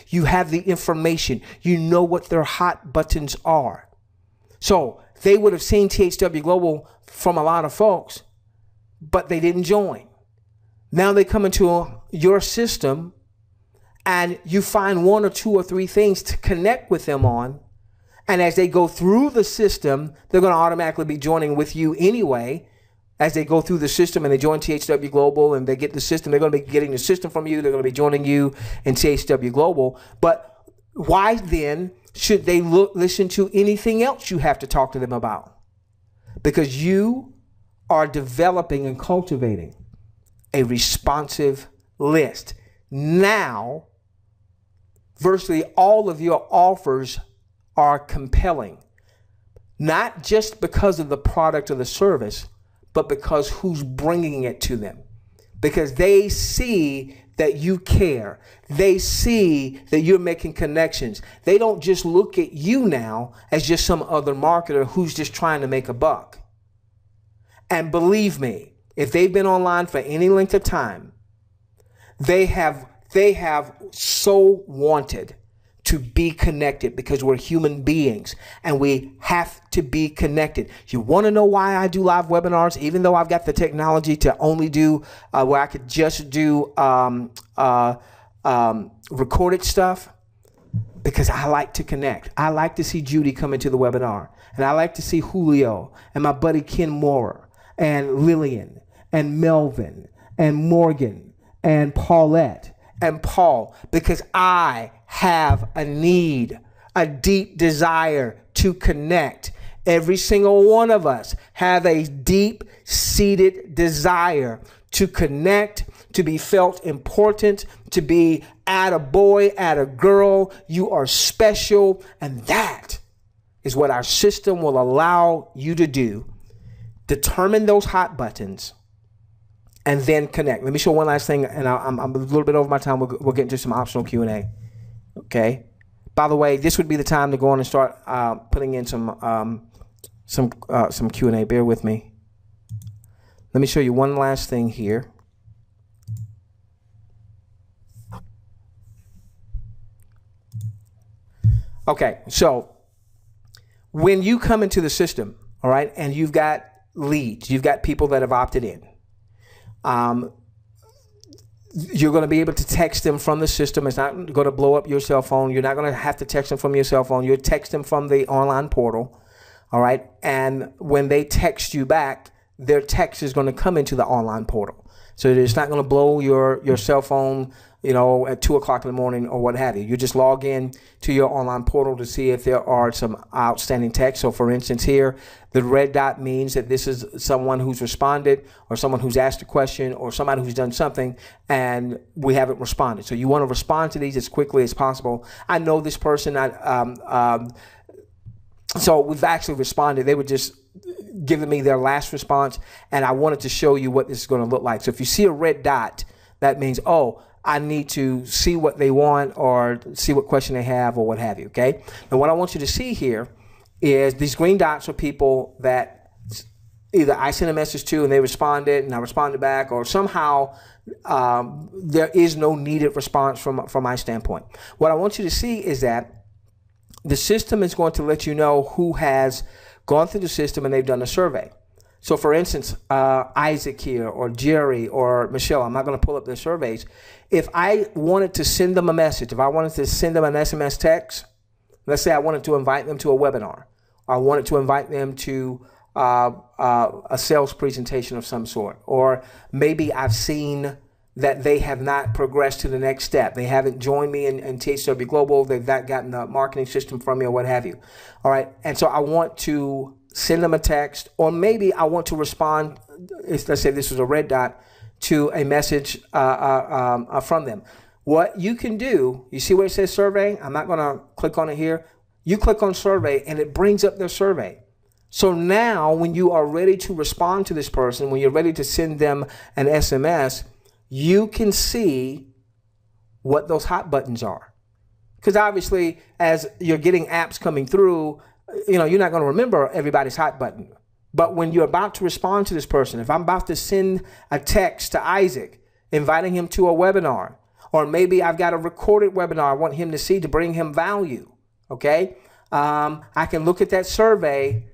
You have the information. You know what their hot buttons are. So they would have seen THW Global from a lot of folks, but they didn't join. Now they come into your system and you find one or two or three things to connect with them on. And as they go through the system, they're going to automatically be joining with you anyway. As they go through the system and they join THW Global and they get the system, they're going to be getting the system from you. They're going to be joining you in THW Global. But why then should they listen to anything else you have to talk to them about? Because you are developing and cultivating a responsive list. Now, virtually all of your offers are compelling, not just because of the product or the service, but because who's bringing it to them. Because they see that you care. They see that you're making connections. They don't just look at you now as just some other marketer who's just trying to make a buck. And believe me, if they've been online for any length of time, they have so wanted to be connected because we're human beings and we have to be connected. You want to know why I do live webinars, even though I've got the technology to only do where I could just do recorded stuff? Because I like to connect. I like to see Judy come into the webinar, and I like to see Julio and my buddy Ken Moorer and Lillian and Melvin and Morgan and Paulette and Paul, because I have a need, a deep desire to connect. Every single one of us have a deep-seated desire to connect, to be felt important, to be at a boy, at a girl. You are special, and that is what our system will allow you to do. Determine those hot buttons and then connect. Let me show one last thing, and I'm a little bit over my time. We'll get into some optional Q&A. Okay. By the way, this would be the time to go on and start putting in some Q&A. Bear with me. Let me show you one last thing here. Okay, so when you come into the system, all right, and you've got leads, you've got people that have opted in, you're going to be able to text them from the system. It's not going to blow up your cell phone. You're not going to have to text them from your cell phone. You'll text them from the online portal, all right? And when they text you back, their text is going to come into the online portal. So it's not going to blow your cell phone, you know, at 2 o'clock in the morning or what have you. You just log in to your online portal to see if there are some outstanding texts. So for instance here, the red dot means that this is someone who's responded or someone who's asked a question or somebody who's done something and we haven't responded. So you want to respond to these as quickly as possible. I know this person, so we've actually responded. They were just giving me their last response, and I wanted to show you what this is going to look like. So if you see a red dot, that means, oh, I need to see what they want or see what question they have or what have you, okay? And what I want you to see here is these green dots are people that either I sent a message to and they responded and I responded back, or somehow there is no needed response from my standpoint. What I want you to see is that the system is going to let you know who has gone through the system and they've done a survey. So for instance, Isaac here or Jerry or Michelle, I'm not going to pull up their surveys. If I wanted to send them a message, if I wanted to send them an SMS text, let's say I wanted to invite them to a webinar, or I wanted to invite them to a sales presentation of some sort, or maybe I've seen that they have not progressed to the next step. They haven't joined me in THW Global. They've not gotten the marketing system from me or what have you. All right. And so I want to send them a text, or maybe I want to respond. Let's say this is a red dot to a message from them. What you can do, you see where it says survey? I'm not going to click on it here. You click on survey and it brings up their survey. So now when you are ready to respond to this person, when you're ready to send them an SMS, you can see what those hot buttons are. Because obviously, as you're getting apps coming through, you're not going to remember everybody's hot button. But when you're about to respond to this person, if I'm about to send a text to Isaac, inviting him to a webinar, or maybe I've got a recorded webinar I want him to see to bring him value, okay? I can look at that survey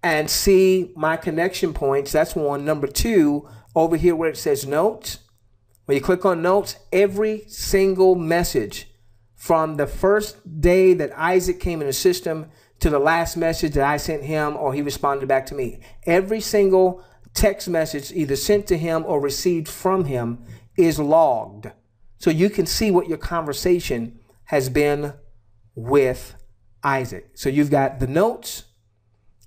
and see my connection points. That's one. Number two, over here where it says notes, when you click on notes, every single message from the first day that Isaac came in the system to the last message that I sent him or he responded back to me, every single text message either sent to him or received from him is logged. So you can see what your conversation has been with Isaac. So you've got the notes,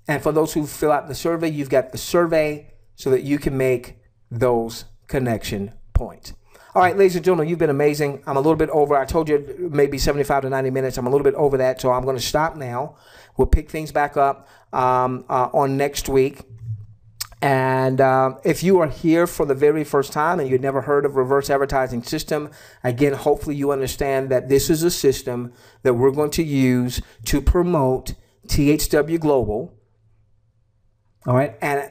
and for those who fill out the survey, you've got the survey so that you can make those connection points. All right, ladies and gentlemen, you've been amazing. I'm a little bit over. I told you maybe 75 to 90 minutes. I'm a little bit over that, so I'm going to stop now. We'll pick things back up on next week. And if you are here for the very first time and you've never heard of reverse advertising system, again, hopefully you understand that this is a system that we're going to use to promote THW Global. All right. And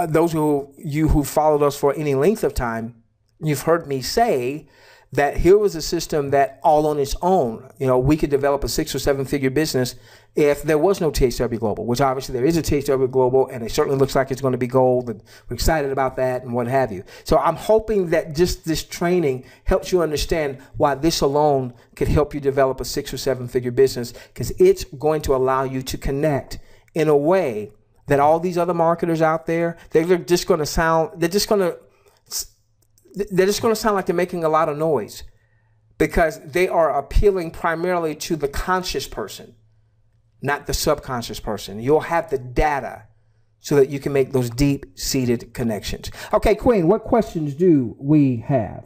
those who followed us for any length of time, you've heard me say that here was a system that all on its own, we could develop a 6 or 7 figure business if there was no THW Global, which obviously there is a THW Global, and it certainly looks like it's going to be gold, and we're excited about that and what have you. So I'm hoping that just this training helps you understand why this alone could help you develop a 6 or 7 figure business, because it's going to allow you to connect in a way that all these other marketers out there, they're just going to sound like they're making a lot of noise, because they are appealing primarily to the conscious person, not the subconscious person. You'll have the data so that you can make those deep-seated connections. Okay, Queen, what questions do we have?